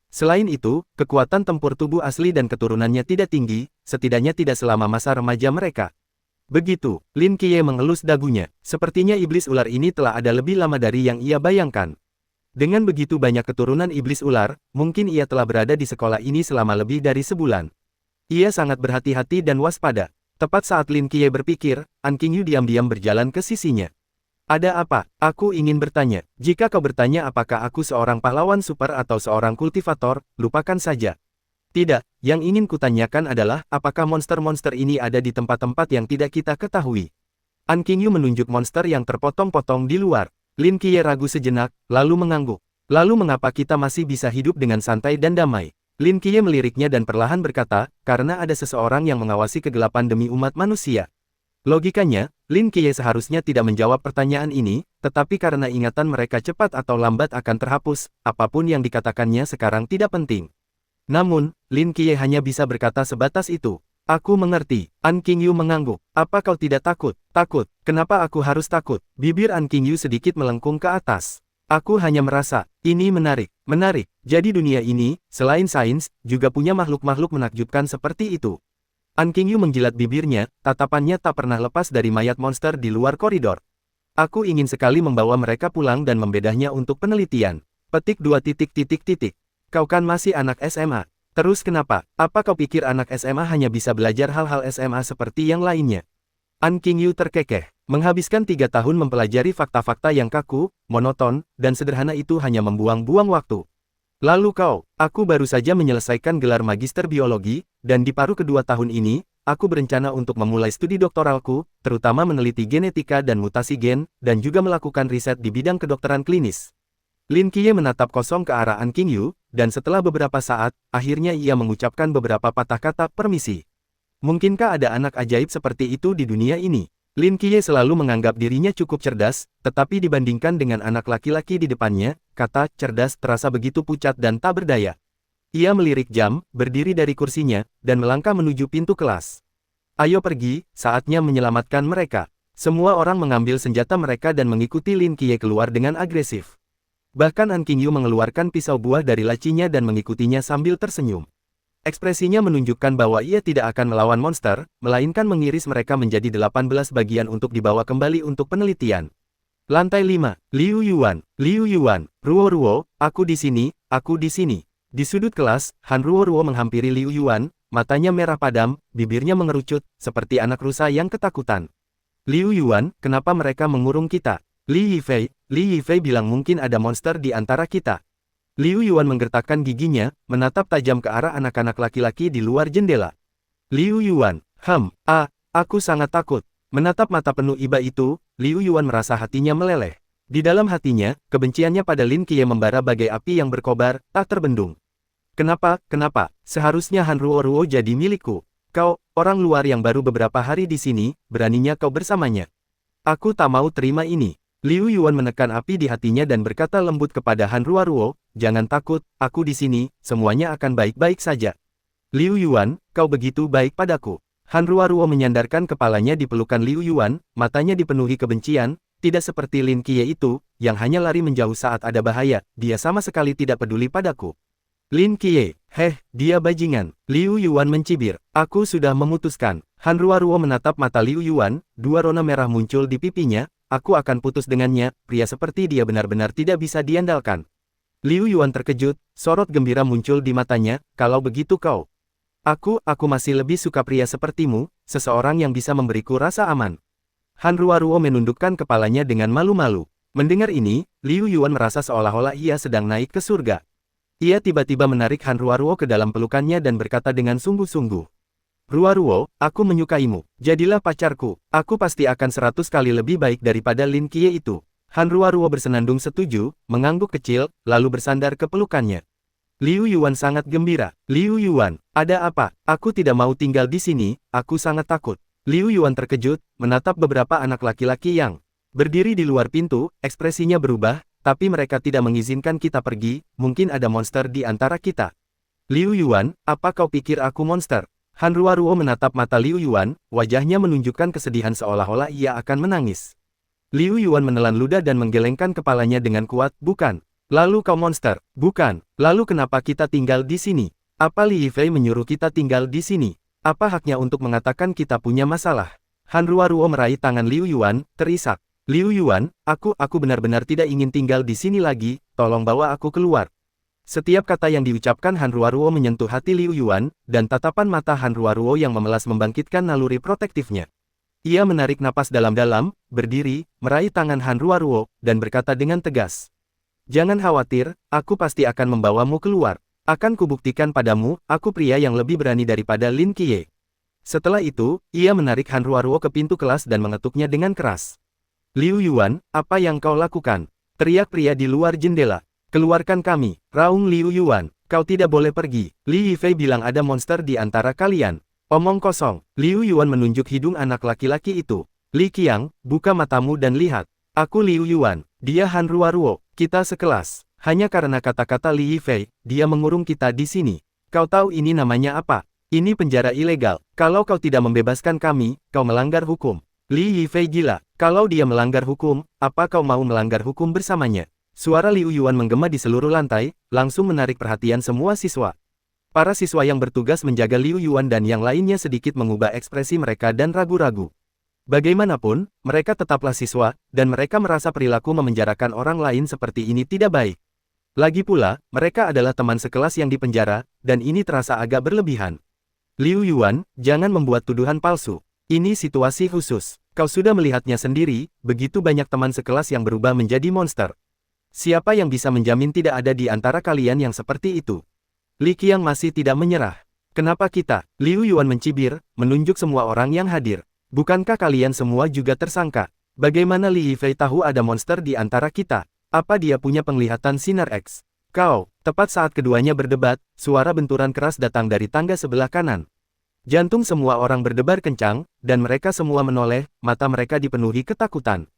Selain itu, kekuatan tempur tubuh asli dan keturunannya tidak tinggi, setidaknya tidak selama masa remaja mereka. Begitu, Lin Qiye mengelus dagunya. Sepertinya iblis ular ini telah ada lebih lama dari yang ia bayangkan. Dengan begitu banyak keturunan iblis ular, mungkin ia telah berada di sekolah ini selama lebih dari sebulan. Ia sangat berhati-hati dan waspada. Tepat saat Lin Qiye berpikir, An Qingyu diam-diam berjalan ke sisinya. Ada apa? Aku ingin bertanya. Jika kau bertanya apakah aku seorang pahlawan super atau seorang kultivator, lupakan saja. Tidak, yang ingin kutanyakan adalah, apakah monster-monster ini ada di tempat-tempat yang tidak kita ketahui? An Qingyu menunjuk monster yang terpotong-potong di luar. Lin Qiye ragu sejenak, lalu mengangguk. Lalu mengapa kita masih bisa hidup dengan santai dan damai? Lin Qiye meliriknya dan perlahan berkata, karena ada seseorang yang mengawasi kegelapan demi umat manusia. Logikanya, Lin Qiye seharusnya tidak menjawab pertanyaan ini, tetapi karena ingatan mereka cepat atau lambat akan terhapus, apapun yang dikatakannya sekarang tidak penting. Namun, Lin Qiye hanya bisa berkata sebatas itu. Aku mengerti. An Qingyu mengangguk. Apa kau tidak takut? Takut. Kenapa aku harus takut? Bibir An Qingyu sedikit melengkung ke atas. Aku hanya merasa, ini menarik. Menarik. Jadi dunia ini, selain sains, juga punya makhluk-makhluk menakjubkan seperti itu. An Qingyu menjilat bibirnya, tatapannya tak pernah lepas dari mayat monster di luar koridor. Aku ingin sekali membawa mereka pulang dan membedahnya untuk penelitian. Petik 2 titik titik titik. Kau kan masih anak SMA. Terus kenapa? Apa kau pikir anak SMA hanya bisa belajar hal-hal SMA seperti yang lainnya? An Qingyu terkekeh. Menghabiskan 3 tahun mempelajari fakta-fakta yang kaku, monoton, dan sederhana itu hanya membuang-buang waktu. Lalu aku baru saja menyelesaikan gelar magister biologi, dan di paruh kedua tahun ini, aku berencana untuk memulai studi doktoralku, terutama meneliti genetika dan mutasi gen, dan juga melakukan riset di bidang kedokteran klinis. Lin Qiye menatap kosong ke arah An Qingyu, dan setelah beberapa saat, akhirnya ia mengucapkan beberapa patah kata permisi. Mungkinkah ada anak ajaib seperti itu di dunia ini? Lin Qiye selalu menganggap dirinya cukup cerdas, tetapi dibandingkan dengan anak laki-laki di depannya, kata cerdas terasa begitu pucat dan tak berdaya. Ia melirik jam, berdiri dari kursinya, dan melangkah menuju pintu kelas. Ayo pergi, saatnya menyelamatkan mereka. Semua orang mengambil senjata mereka dan mengikuti Lin Qiye keluar dengan agresif. Bahkan An Qingyu mengeluarkan pisau buah dari lacinya dan mengikutinya sambil tersenyum. Ekspresinya menunjukkan bahwa ia tidak akan melawan monster, melainkan mengiris mereka menjadi 18 bagian untuk dibawa kembali untuk penelitian. Lantai 5, Liu Yuan, Ruo, aku di sini, aku di sini. Di sudut kelas, Han Ruo menghampiri Liu Yuan, matanya merah padam, bibirnya mengerucut, seperti anak rusa yang ketakutan. Liu Yuan, kenapa mereka mengurung kita? Li Yifei bilang mungkin ada monster di antara kita. Liu Yuan menggertakkan giginya, menatap tajam ke arah anak-anak laki-laki di luar jendela. Liu Yuan, aku sangat takut. Menatap mata penuh iba itu, Liu Yuan merasa hatinya meleleh. Di dalam hatinya, kebenciannya pada Lin Qiye membara bagai api yang berkobar, tak terbendung. Kenapa? Seharusnya Han Ruo jadi milikku. Kau, orang luar yang baru beberapa hari di sini, beraninya kau bersamanya. Aku tak mau terima ini. Liu Yuan menekan api di hatinya dan berkata lembut kepada Han Ruo, jangan takut, aku di sini, semuanya akan baik-baik saja. Liu Yuan, kau begitu baik padaku. Han Ruo menyandarkan kepalanya di pelukan Liu Yuan, matanya dipenuhi kebencian, tidak seperti Lin Qiye itu, yang hanya lari menjauh saat ada bahaya, dia sama sekali tidak peduli padaku. Lin Qiye, dia bajingan. Liu Yuan mencibir, aku sudah memutuskan. Han Ruo menatap mata Liu Yuan, dua rona merah muncul di pipinya, aku akan putus dengannya, pria seperti dia benar-benar tidak bisa diandalkan. Liu Yuan terkejut, sorot gembira muncul di matanya, kalau begitu kau. Aku masih lebih suka pria sepertimu, seseorang yang bisa memberiku rasa aman. Han Ruo menundukkan kepalanya dengan malu-malu. Mendengar ini, Liu Yuan merasa seolah-olah ia sedang naik ke surga. Ia tiba-tiba menarik Han Ruo ke dalam pelukannya dan berkata dengan sungguh-sungguh. Ruo, aku menyukaimu, jadilah pacarku, aku pasti akan 100 kali lebih baik daripada Lin Qiye itu. Han Ruo bersenandung setuju, mengangguk kecil, lalu bersandar ke pelukannya. Liu Yuan sangat gembira. Liu Yuan, ada apa? Aku tidak mau tinggal di sini, aku sangat takut. Liu Yuan terkejut, menatap beberapa anak laki-laki yang berdiri di luar pintu, ekspresinya berubah, tapi mereka tidak mengizinkan kita pergi, mungkin ada monster di antara kita. Liu Yuan, apa kau pikir aku monster? Han Ruo menatap mata Liu Yuan, wajahnya menunjukkan kesedihan seolah-olah ia akan menangis. Liu Yuan menelan ludah dan menggelengkan kepalanya dengan kuat, bukan. Lalu kau monster, bukan. Lalu kenapa kita tinggal di sini? Apa Li Yifei menyuruh kita tinggal di sini? Apa haknya untuk mengatakan kita punya masalah? Han Ruo meraih tangan Liu Yuan, terisak. Liu Yuan, aku benar-benar tidak ingin tinggal di sini lagi, tolong bawa aku keluar. Setiap kata yang diucapkan Han Ruo menyentuh hati Liu Yuan, dan tatapan mata Han Ruo yang memelas membangkitkan naluri protektifnya. Ia menarik napas dalam-dalam, berdiri, meraih tangan Han Ruo, dan berkata dengan tegas. Jangan khawatir, aku pasti akan membawamu keluar. Akan kubuktikan padamu, aku pria yang lebih berani daripada Lin Qiye. Setelah itu, ia menarik Han Ruo ke pintu kelas dan mengetuknya dengan keras. Liu Yuan, apa yang kau lakukan? Teriak pria di luar jendela. Keluarkan kami, raung Liu Yuan, kau tidak boleh pergi. Li Yifei bilang ada monster di antara kalian. Omong kosong. Liu Yuan menunjuk hidung anak laki-laki itu. Li Qiang, buka matamu dan lihat. Aku Liu Yuan, dia Han Ruo, kita sekelas. Hanya karena kata-kata Li Yifei, dia mengurung kita di sini. Kau tahu ini namanya apa? Ini penjara ilegal. Kalau kau tidak membebaskan kami, kau melanggar hukum. Li Yifei gila. Kalau dia melanggar hukum, apa kau mau melanggar hukum bersamanya? Suara Liu Yuan menggema di seluruh lantai, langsung menarik perhatian semua siswa. Para siswa yang bertugas menjaga Liu Yuan dan yang lainnya sedikit mengubah ekspresi mereka dan ragu-ragu. Bagaimanapun, mereka tetaplah siswa, dan mereka merasa perilaku memenjarakan orang lain seperti ini tidak baik. Lagi pula, mereka adalah teman sekelas yang dipenjara, dan ini terasa agak berlebihan. Liu Yuan, jangan membuat tuduhan palsu. Ini situasi khusus. Kau sudah melihatnya sendiri, begitu banyak teman sekelas yang berubah menjadi monster. Siapa yang bisa menjamin tidak ada di antara kalian yang seperti itu? Li Qiang masih tidak menyerah. Kenapa kita? Liu Yuan mencibir, menunjuk semua orang yang hadir. Bukankah kalian semua juga tersangka? Bagaimana Li Yifei tahu ada monster di antara kita? Apa dia punya penglihatan sinar X? Kau, tepat saat keduanya berdebat, suara benturan keras datang dari tangga sebelah kanan. Jantung semua orang berdebar kencang, dan mereka semua menoleh, mata mereka dipenuhi ketakutan.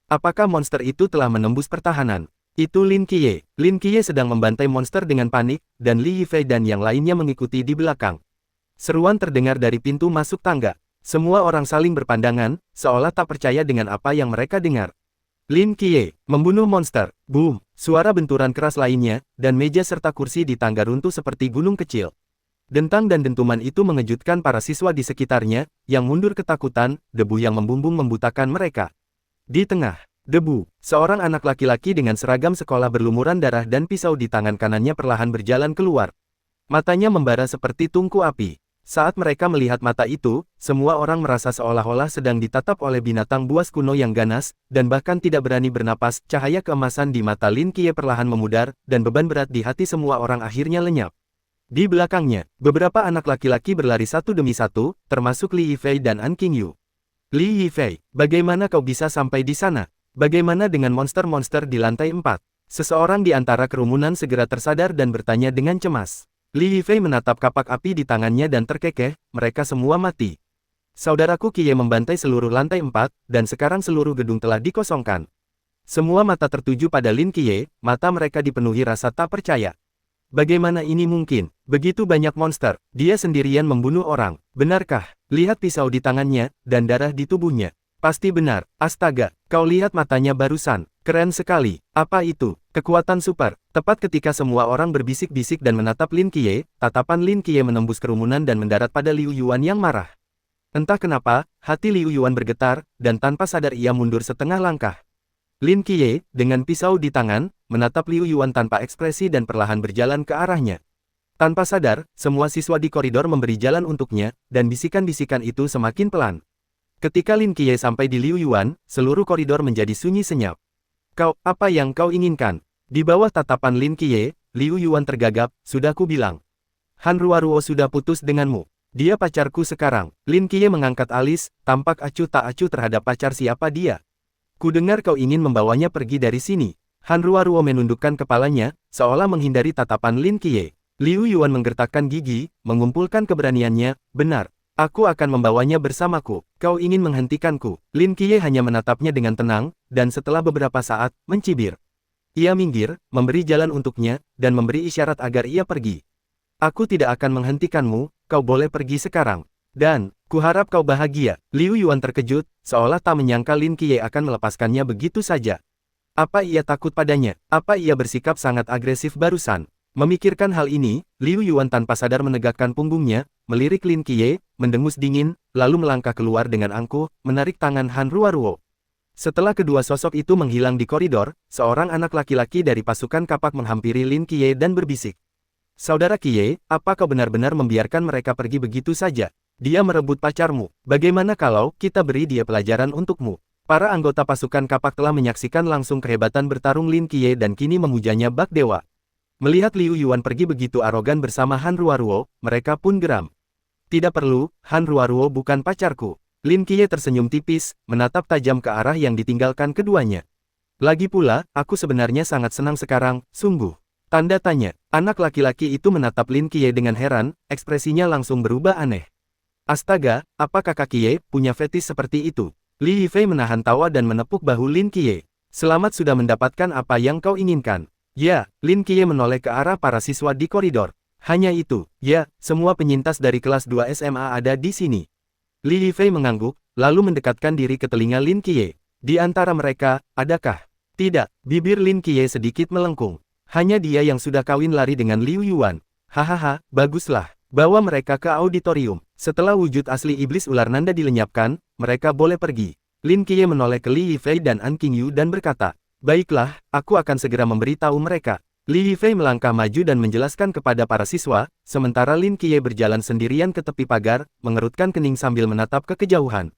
Apakah monster itu telah menembus pertahanan? Itu Lin Qiye. Lin Qiye sedang membantai monster dengan panik, dan Li Yifei dan yang lainnya mengikuti di belakang. Seruan terdengar dari pintu masuk tangga. Semua orang saling berpandangan, seolah tak percaya dengan apa yang mereka dengar. Lin Qiye, membunuh monster. Boom! Suara benturan keras lainnya, dan meja serta kursi di tangga runtuh seperti gunung kecil. Dentang dan dentuman itu mengejutkan para siswa di sekitarnya, yang mundur ketakutan, debu yang membumbung membutakan mereka. Di tengah debu, seorang anak laki-laki dengan seragam sekolah berlumuran darah dan pisau di tangan kanannya perlahan berjalan keluar. Matanya membara seperti tungku api. Saat mereka melihat mata itu, semua orang merasa seolah-olah sedang ditatap oleh binatang buas kuno yang ganas, dan bahkan tidak berani bernapas. Cahaya keemasan di mata Lin Qiye perlahan memudar, dan beban berat di hati semua orang akhirnya lenyap. Di belakangnya, beberapa anak laki-laki berlari satu demi satu, termasuk Li Yifei dan An Qingyu. Li Yifei, bagaimana kau bisa sampai di sana? Bagaimana dengan monster-monster di lantai 4? Seseorang di antara kerumunan segera tersadar dan bertanya dengan cemas. Li Yifei menatap kapak api di tangannya dan terkekeh, mereka semua mati. Saudaraku Qiye membantai seluruh lantai 4, dan sekarang seluruh gedung telah dikosongkan. Semua mata tertuju pada Lin Qiye, mata mereka dipenuhi rasa tak percaya. Bagaimana ini mungkin? Begitu banyak monster, dia sendirian membunuh orang. Benarkah? Lihat pisau di tangannya, dan darah di tubuhnya. Pasti benar. Astaga, kau lihat matanya barusan. Keren sekali. Apa itu? Kekuatan super. Tepat ketika semua orang berbisik-bisik dan menatap Lin Qiye, tatapan Lin Qiye menembus kerumunan dan mendarat pada Liu Yuan yang marah. Entah kenapa, hati Liu Yuan bergetar, dan tanpa sadar ia mundur setengah langkah. Lin Qiye, dengan pisau di tangan, menatap Liu Yuan tanpa ekspresi dan perlahan berjalan ke arahnya. Tanpa sadar, semua siswa di koridor memberi jalan untuknya, dan bisikan-bisikan itu semakin pelan. Ketika Lin Qiye sampai di Liu Yuan, seluruh koridor menjadi sunyi senyap. Kau, apa yang kau inginkan? Di bawah tatapan Lin Qiye, Liu Yuan tergagap, sudah ku bilang. Han Ruoruo sudah putus denganmu. Dia pacarku sekarang. Lin Qiye mengangkat alis, tampak acuh tak acuh terhadap pacar siapa dia. Ku dengar kau ingin membawanya pergi dari sini. Han Ruoruo menundukkan kepalanya, seolah menghindari tatapan Lin Qiye. Liu Yuan menggertakkan gigi, mengumpulkan keberaniannya, benar. Aku akan membawanya bersamaku. Kau ingin menghentikanku. Lin Qiye hanya menatapnya dengan tenang, dan setelah beberapa saat, mencibir. Ia minggir, memberi jalan untuknya, dan memberi isyarat agar ia pergi. Aku tidak akan menghentikanmu, kau boleh pergi sekarang. Dan, kuharap kau bahagia. Liu Yuan terkejut, seolah tak menyangka Lin Qiye akan melepaskannya begitu saja. Apa ia takut padanya? Apa ia bersikap sangat agresif barusan? Memikirkan hal ini, Liu Yuan tanpa sadar menegakkan punggungnya, melirik Lin Qiye, mendengus dingin, lalu melangkah keluar dengan angkuh, menarik tangan Han Ruoruo. Setelah kedua sosok itu menghilang di koridor, seorang anak laki-laki dari pasukan kapak menghampiri Lin Qiye dan berbisik. Saudara Qiye, apa kau benar-benar membiarkan mereka pergi begitu saja? Dia merebut pacarmu. Bagaimana kalau kita beri dia pelajaran untukmu? Para anggota pasukan kapak telah menyaksikan langsung kehebatan bertarung Lin Qiye dan kini memujanya bak dewa. Melihat Liu Yuan pergi begitu arogan bersama Han Ruoruo, mereka pun geram. Tidak perlu, Han Ruoruo bukan pacarku. Lin Qiye tersenyum tipis, menatap tajam ke arah yang ditinggalkan keduanya. Lagi pula, aku sebenarnya sangat senang sekarang, sungguh. Tanda tanya, anak laki-laki itu menatap Lin Qiye dengan heran, ekspresinya langsung berubah aneh. Astaga, apa kakak Qiye punya fetis seperti itu? Li Yifei menahan tawa dan menepuk bahu Lin Qiye. Selamat sudah mendapatkan apa yang kau inginkan. Ya, Lin Qiye menoleh ke arah para siswa di koridor. Hanya itu, ya, semua penyintas dari kelas 2 SMA ada di sini. Li Yifei mengangguk, lalu mendekatkan diri ke telinga Lin Qiye. Di antara mereka, adakah? Tidak, bibir Lin Qiye sedikit melengkung. Hanya dia yang sudah kawin lari dengan Liu Yuan. Hahaha, baguslah. Bawa mereka ke auditorium. Setelah wujud asli iblis ular nanda dilenyapkan, mereka boleh pergi. Lin Qiye menoleh ke Li Yifei dan An Qingyu dan berkata, "Baiklah, aku akan segera memberitahu mereka." Li Yifei melangkah maju dan menjelaskan kepada para siswa, sementara Lin Qiye berjalan sendirian ke tepi pagar, mengerutkan kening sambil menatap ke kejauhan.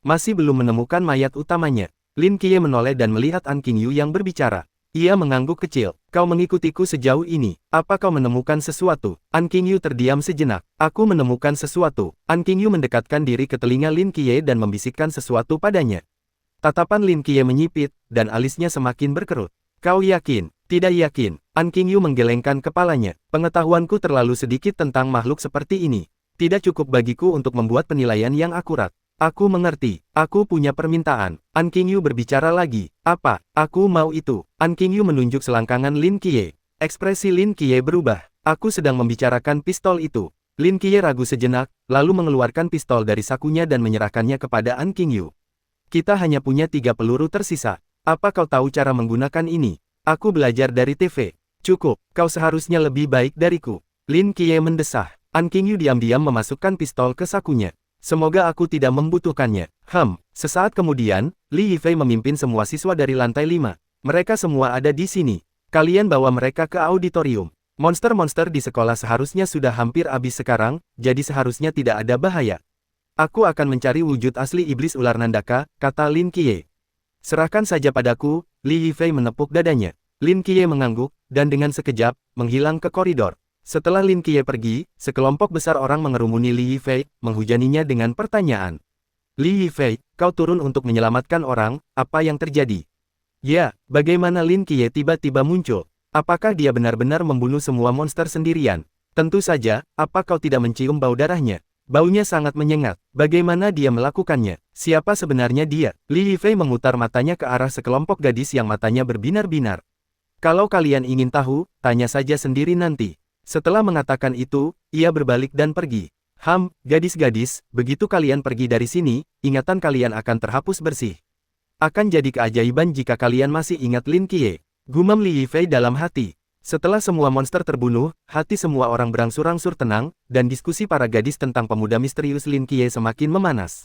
Masih belum menemukan mayat utamanya. Lin Qiye menoleh dan melihat An Qingyu yang berbicara. Ia mengangguk kecil. "Kau mengikutiku sejauh ini. Apa kau menemukan sesuatu?" An Qingyu terdiam sejenak. "Aku menemukan sesuatu." An Qingyu mendekatkan diri ke telinga Lin Qiye dan membisikkan sesuatu padanya. Tatapan Lin Qiye menyipit, dan alisnya semakin berkerut. "Kau yakin?" "Tidak yakin." An Qingyu menggelengkan kepalanya. "Pengetahuanku terlalu sedikit tentang makhluk seperti ini. Tidak cukup bagiku untuk membuat penilaian yang akurat." "Aku mengerti. Aku punya permintaan." An Qingyu berbicara lagi. "Apa?" "Aku mau itu." An Qingyu menunjuk selangkangan Lin Qiye. Ekspresi Lin Qiye berubah. "Aku sedang membicarakan pistol itu." Lin Qiye ragu sejenak, lalu mengeluarkan pistol dari sakunya dan menyerahkannya kepada An Qingyu. "Kita hanya punya 3 peluru tersisa. Apa kau tahu cara menggunakan ini?" "Aku belajar dari TV." "Cukup, kau seharusnya lebih baik dariku." Lin Qiye mendesah. An Qingyu diam-diam memasukkan pistol ke sakunya. "Semoga aku tidak membutuhkannya." Sesaat kemudian, Li Yifei memimpin semua siswa dari lantai 5. "Mereka semua ada di sini. Kalian bawa mereka ke auditorium. Monster-monster di sekolah seharusnya sudah hampir habis sekarang, jadi seharusnya tidak ada bahaya. Aku akan mencari wujud asli iblis ular Nandaka," kata Lin Qiye. "Serahkan saja padaku." Li Yifei menepuk dadanya. Lin Qiye mengangguk, dan dengan sekejap, menghilang ke koridor. Setelah Lin Qiye pergi, sekelompok besar orang mengerumuni Li Yifei, menghujaninya dengan pertanyaan. "Li Yifei, kau turun untuk menyelamatkan orang, apa yang terjadi?" "Ya, bagaimana?" Lin Qiye tiba-tiba muncul. "Apakah dia benar-benar membunuh semua monster sendirian?" "Tentu saja, apa kau tidak mencium bau darahnya? Baunya sangat menyengat. Bagaimana dia melakukannya? Siapa sebenarnya dia?" Li Yifei memutar matanya ke arah sekelompok gadis yang matanya berbinar-binar. "Kalau kalian ingin tahu, tanya saja sendiri nanti." Setelah mengatakan itu, ia berbalik dan pergi. Gadis-gadis, begitu kalian pergi dari sini, ingatan kalian akan terhapus bersih. Akan jadi keajaiban jika kalian masih ingat Lin Qiye. Gumam Li Yifei dalam hati. Setelah semua monster terbunuh, hati semua orang berangsur-angsur tenang, dan diskusi para gadis tentang pemuda misterius Lin Qiye semakin memanas.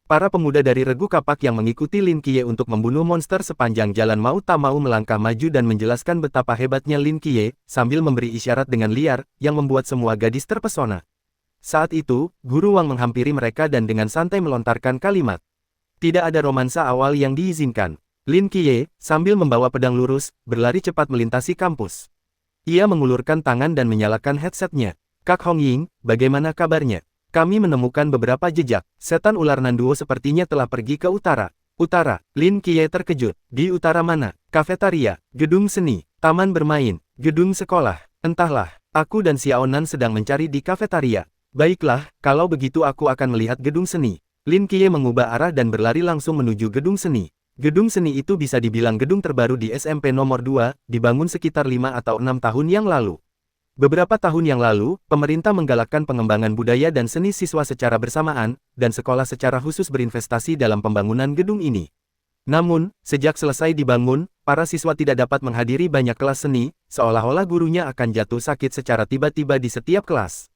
Para pemuda dari regu kapak yang mengikuti Lin Qiye untuk membunuh monster sepanjang jalan mau tak mau melangkah maju dan menjelaskan betapa hebatnya Lin Qiye, sambil memberi isyarat dengan liar, yang membuat semua gadis terpesona. Saat itu, Guru Wang menghampiri mereka dan dengan santai melontarkan kalimat. Tidak ada romansa awal yang diizinkan. Lin Qiye, sambil membawa pedang lurus, berlari cepat melintasi kampus. Ia mengulurkan tangan dan menyalakan headsetnya. "Kak Hongying, bagaimana kabarnya? Kami menemukan beberapa jejak. Setan ular Nanduo sepertinya telah pergi ke utara." "Utara?" Lin Qiye terkejut. "Di utara mana?" "Kafetaria, gedung seni, taman bermain, gedung sekolah. Entahlah, aku dan Xiaonan sedang mencari di kafetaria." "Baiklah, kalau begitu aku akan melihat gedung seni." Lin Qiye mengubah arah dan berlari langsung menuju gedung seni. Gedung seni itu bisa dibilang gedung terbaru di SMP nomor 2, dibangun sekitar 5 atau 6 tahun yang lalu. Beberapa tahun yang lalu, pemerintah menggalakkan pengembangan budaya dan seni siswa secara bersamaan, dan sekolah secara khusus berinvestasi dalam pembangunan gedung ini. Namun, sejak selesai dibangun, para siswa tidak dapat menghadiri banyak kelas seni, seolah-olah gurunya akan jatuh sakit secara tiba-tiba di setiap kelas.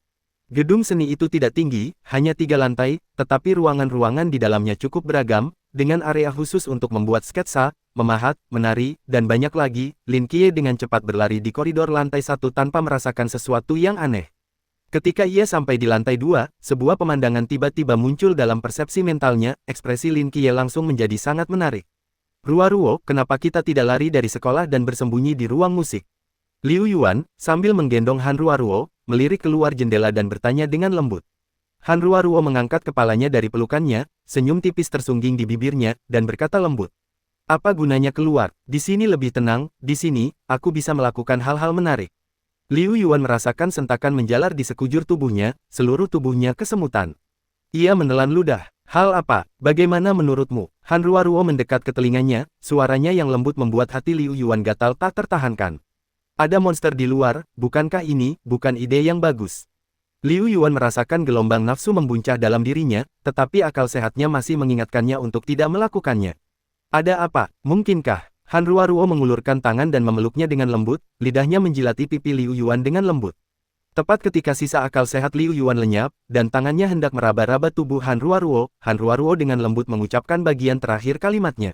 Gedung seni itu tidak tinggi, hanya 3 lantai, tetapi ruangan-ruangan di dalamnya cukup beragam, dengan area khusus untuk membuat sketsa, memahat, menari, dan banyak lagi. Lin Qiye dengan cepat berlari di koridor lantai 1 tanpa merasakan sesuatu yang aneh. Ketika ia sampai di lantai 2, sebuah pemandangan tiba-tiba muncul dalam persepsi mentalnya, ekspresi Lin Qiye langsung menjadi sangat menarik. "Ruo, kenapa kita tidak lari dari sekolah dan bersembunyi di ruang musik?" Liu Yuan, sambil menggendong Han Ruo, melirik keluar jendela dan bertanya dengan lembut. Han Ruo mengangkat kepalanya dari pelukannya, senyum tipis tersungging di bibirnya, dan berkata lembut. "Apa gunanya keluar? Di sini lebih tenang, di sini, aku bisa melakukan hal-hal menarik." Liu Yuan merasakan sentakan menjalar di sekujur tubuhnya, seluruh tubuhnya kesemutan. Ia menelan ludah. "Hal apa? Bagaimana menurutmu?" Han Ruo mendekat ke telinganya, suaranya yang lembut membuat hati Liu Yuan gatal tak tertahankan. "Ada monster di luar, bukankah ini bukan ide yang bagus?" Liu Yuan merasakan gelombang nafsu membuncah dalam dirinya, tetapi akal sehatnya masih mengingatkannya untuk tidak melakukannya. "Ada apa? Mungkinkah?" Han Ruo mengulurkan tangan dan memeluknya dengan lembut, lidahnya menjilati pipi Liu Yuan dengan lembut. Tepat ketika sisa akal sehat Liu Yuan lenyap, dan tangannya hendak meraba-raba tubuh Han Ruo dengan lembut mengucapkan bagian terakhir kalimatnya.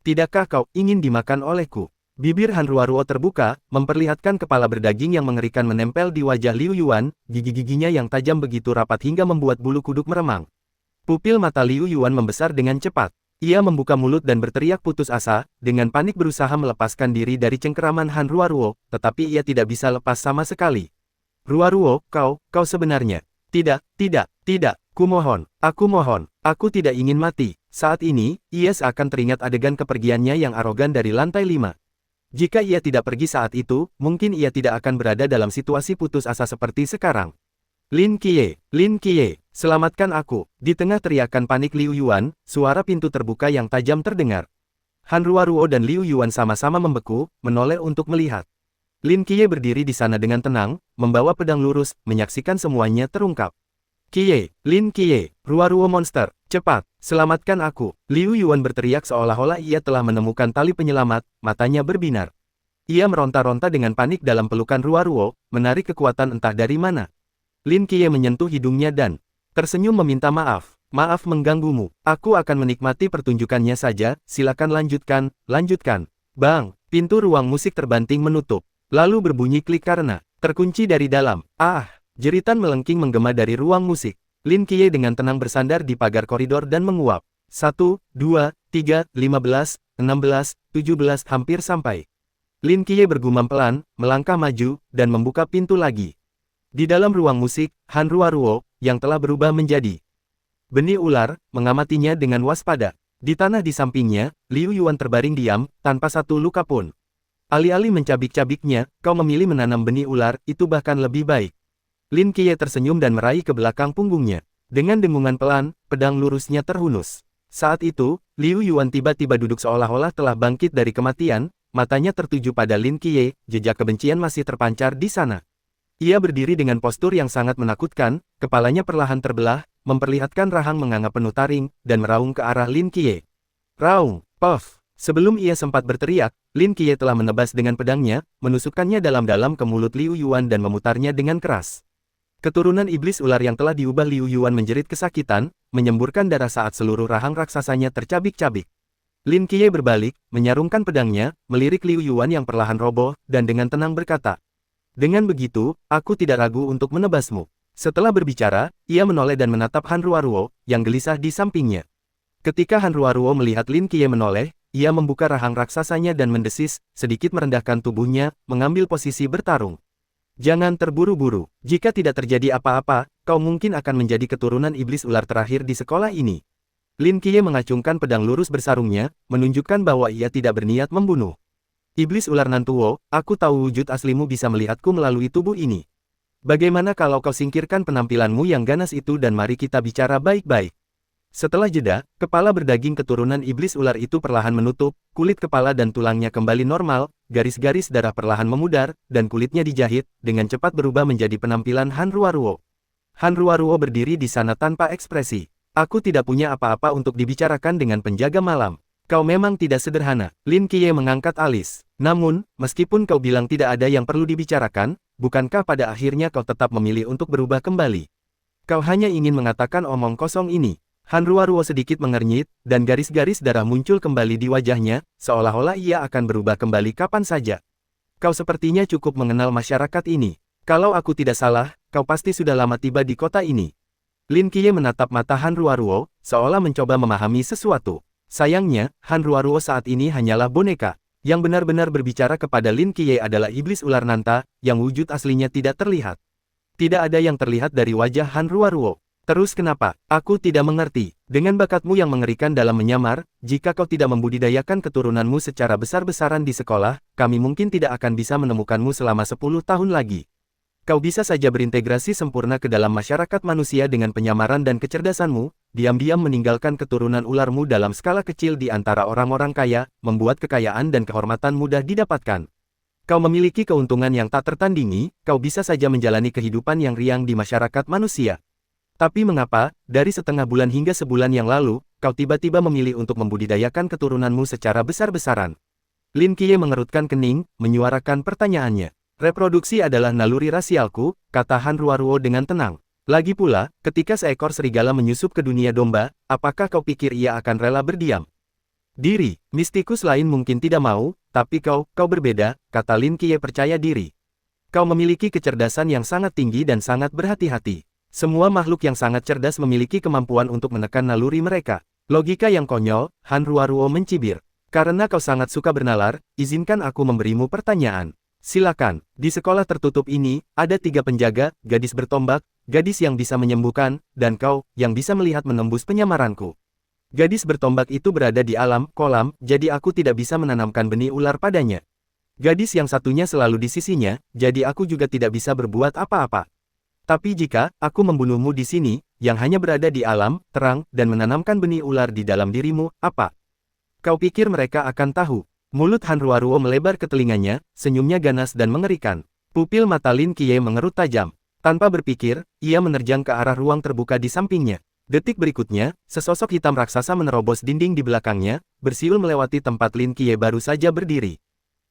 Tidakkah kau ingin dimakan olehku? Bibir Han Ruo terbuka, memperlihatkan kepala berdaging yang mengerikan menempel di wajah Liu Yuan, gigi-giginya yang tajam begitu rapat hingga membuat bulu kuduk meremang. Pupil mata Liu Yuan membesar dengan cepat. Ia membuka mulut dan berteriak putus asa, dengan panik berusaha melepaskan diri dari cengkeraman Han Ruo, tetapi ia tidak bisa lepas sama sekali. Ruo, kau sebenarnya. Tidak, aku mohon, aku tidak ingin mati. Saat ini, ia seakan teringat adegan kepergiannya yang arogan dari lantai 5. Jika ia tidak pergi saat itu, mungkin ia tidak akan berada dalam situasi putus asa seperti sekarang. Lin Qiye, selamatkan aku. Di tengah teriakan panik Liu Yuan, suara pintu terbuka yang tajam terdengar. Han Ruo dan Liu Yuan sama-sama membeku, menoleh untuk melihat. Lin Qiye berdiri di sana dengan tenang, membawa pedang lurus, menyaksikan semuanya terungkap. Lin Qiye, Ruo monster, cepat, selamatkan aku. Liu Yuan berteriak seolah-olah ia telah menemukan tali penyelamat, matanya berbinar. Ia meronta-ronta dengan panik dalam pelukan Ruo, menarik kekuatan entah dari mana. Lin Qiye menyentuh hidungnya dan tersenyum meminta maaf. Maaf mengganggumu, aku akan menikmati pertunjukannya saja, silakan lanjutkan. Bang, pintu ruang musik terbanting menutup. Lalu berbunyi klik karena terkunci dari dalam. Jeritan melengking menggema dari ruang musik. Lin Qiye dengan tenang bersandar di pagar koridor dan menguap. 1, 2, 3, 15, 16, 17 hampir sampai. Lin Qiye bergumam pelan, melangkah maju, dan membuka pintu lagi. Di dalam ruang musik, Han Ruo, yang telah berubah menjadi benih ular, mengamatinya dengan waspada. Di tanah di sampingnya, Liu Yuan terbaring diam, tanpa satu luka pun. Alih-alih mencabik-cabiknya, kau memilih menanam benih ular, itu bahkan lebih baik. Lin Qiye tersenyum dan meraih ke belakang punggungnya. Dengan dengungan pelan, pedang lurusnya terhunus. Saat itu, Liu Yuan tiba-tiba duduk seolah-olah telah bangkit dari kematian, matanya tertuju pada Lin Qiye, jejak kebencian masih terpancar di sana. Ia berdiri dengan postur yang sangat menakutkan, kepalanya perlahan terbelah, memperlihatkan rahang menganga penuh taring, dan meraung ke arah Lin Qiye. Raung, puff. Sebelum ia sempat berteriak, Lin Qiye telah menebas dengan pedangnya, menusukkannya dalam-dalam ke mulut Liu Yuan dan memutarnya dengan keras. Keturunan iblis ular yang telah diubah Liu Yuan menjerit kesakitan, menyemburkan darah saat seluruh rahang raksasanya tercabik-cabik. Lin Qiye berbalik, menyarungkan pedangnya, melirik Liu Yuan yang perlahan roboh, dan dengan tenang berkata, "Dengan begitu, aku tidak ragu untuk menebasmu." Setelah berbicara, ia menoleh dan menatap Han Ruo, yang gelisah di sampingnya. Ketika Han Ruo melihat Lin Qiye menoleh, ia membuka rahang raksasanya dan mendesis, sedikit merendahkan tubuhnya, mengambil posisi bertarung. Jangan terburu-buru, jika tidak terjadi apa-apa, kau mungkin akan menjadi keturunan iblis ular terakhir di sekolah ini. Lin Qiye mengacungkan pedang lurus bersarungnya, menunjukkan bahwa ia tidak berniat membunuh. Iblis ular Nantuo, aku tahu wujud aslimu bisa melihatku melalui tubuh ini. Bagaimana kalau kau singkirkan penampilanmu yang ganas itu dan mari kita bicara baik-baik. Setelah jeda, kepala berdaging keturunan iblis ular itu perlahan menutup, kulit kepala dan tulangnya kembali normal, garis-garis darah perlahan memudar, dan kulitnya dijahit, dengan cepat berubah menjadi penampilan Han Ruo. Han Ruo berdiri di sana tanpa ekspresi. Aku tidak punya apa-apa untuk dibicarakan dengan penjaga malam. Kau memang tidak sederhana. Lin Qiye mengangkat alis. Namun, meskipun kau bilang tidak ada yang perlu dibicarakan, bukankah pada akhirnya kau tetap memilih untuk berubah kembali? Kau hanya ingin mengatakan omong kosong ini. Han Ruo sedikit mengernyit, dan garis-garis darah muncul kembali di wajahnya, seolah-olah ia akan berubah kembali kapan saja. Kau sepertinya cukup mengenal masyarakat ini. Kalau aku tidak salah, kau pasti sudah lama tiba di kota ini. Lin Qiye menatap mata Han Ruo, seolah mencoba memahami sesuatu. Sayangnya, Han Ruo saat ini hanyalah boneka. Yang benar-benar berbicara kepada Lin Qiye adalah iblis ular Nanta, yang wujud aslinya tidak terlihat. Tidak ada yang terlihat dari wajah Han Ruo. Terus kenapa? Aku tidak mengerti. Dengan bakatmu yang mengerikan dalam menyamar, jika kau tidak membudidayakan keturunanmu secara besar-besaran di sekolah, kami mungkin tidak akan bisa menemukanmu selama 10 tahun lagi. Kau bisa saja berintegrasi sempurna ke dalam masyarakat manusia dengan penyamaran dan kecerdasanmu, diam-diam meninggalkan keturunan ularmu dalam skala kecil di antara orang-orang kaya, membuat kekayaan dan kehormatan mudah didapatkan. Kau memiliki keuntungan yang tak tertandingi, kau bisa saja menjalani kehidupan yang riang di masyarakat manusia. Tapi mengapa, dari setengah bulan hingga sebulan yang lalu, kau tiba-tiba memilih untuk membudidayakan keturunanmu secara besar-besaran? Lin Qiye mengerutkan kening, menyuarakan pertanyaannya. Reproduksi adalah naluri rasialku, kata Han Ruaruo dengan tenang. Lagi pula, ketika seekor serigala menyusup ke dunia domba, apakah kau pikir ia akan rela berdiam diri? Mistikus lain mungkin tidak mau, tapi kau berbeda, kata Lin Qiye percaya diri. Kau memiliki kecerdasan yang sangat tinggi dan sangat berhati-hati. Semua makhluk yang sangat cerdas memiliki kemampuan untuk menekan naluri mereka. Logika yang konyol, Han Ruaruo mencibir. Karena kau sangat suka bernalar, izinkan aku memberimu pertanyaan. Silakan, di sekolah tertutup ini, ada 3 penjaga, gadis bertombak, gadis yang bisa menyembuhkan, dan kau, yang bisa melihat menembus penyamaranku. Gadis bertombak itu berada di alam, kolam, jadi aku tidak bisa menanamkan benih ular padanya. Gadis yang satunya selalu di sisinya, jadi aku juga tidak bisa berbuat apa-apa. Tapi jika aku membunuhmu di sini, yang hanya berada di alam, terang, dan menanamkan benih ular di dalam dirimu, apa? Kau pikir mereka akan tahu? Mulut Han Ruaruo melebar ke telinganya, senyumnya ganas dan mengerikan. Pupil mata Lin Qiye mengerut tajam. Tanpa berpikir, ia menerjang ke arah ruang terbuka di sampingnya. Detik berikutnya, sesosok hitam raksasa menerobos dinding di belakangnya, bersiul melewati tempat Lin Qiye baru saja berdiri.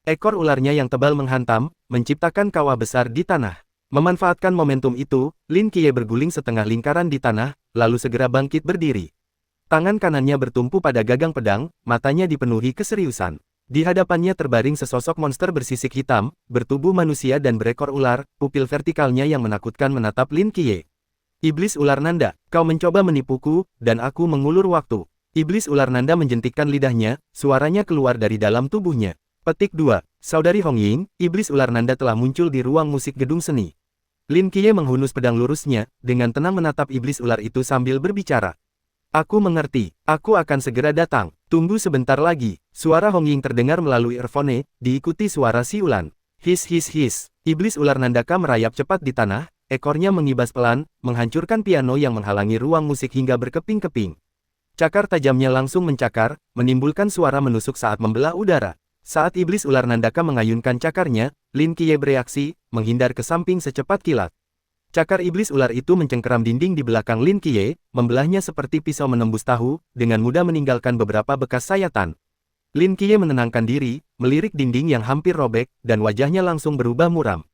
Ekor ularnya yang tebal menghantam, menciptakan kawah besar di tanah. Memanfaatkan momentum itu, Lin Qiye berguling setengah lingkaran di tanah, lalu segera bangkit berdiri. Tangan kanannya bertumpu pada gagang pedang, matanya dipenuhi keseriusan. Di hadapannya terbaring sesosok monster bersisik hitam, bertubuh manusia dan berekor ular, pupil vertikalnya yang menakutkan menatap Lin Qiye. Iblis ular Nanda, kau mencoba menipuku, dan aku mengulur waktu. Iblis ular Nanda menjentikkan lidahnya, suaranya keluar dari dalam tubuhnya. Petik 2. Saudari Hong Ying, iblis ular Nanda telah muncul di ruang musik gedung seni. Lin Qiye menghunus pedang lurusnya, dengan tenang menatap iblis ular itu sambil berbicara. Aku mengerti, aku akan segera datang. Tunggu sebentar lagi. Suara Hong Ying terdengar melalui earphone, diikuti suara siulan. His his his. Iblis ular Nandaka merayap cepat di tanah, ekornya mengibas pelan, menghancurkan piano yang menghalangi ruang musik hingga berkeping-keping. Cakar tajamnya langsung mencakar, menimbulkan suara menusuk saat membelah udara. Saat iblis ular Nandaka mengayunkan cakarnya, Lin Qiye bereaksi, menghindar ke samping secepat kilat. Cakar iblis ular itu mencengkeram dinding di belakang Lin Qiye, membelahnya seperti pisau menembus tahu, dengan mudah meninggalkan beberapa bekas sayatan. Lin Qiye menenangkan diri, melirik dinding yang hampir robek, dan wajahnya langsung berubah muram.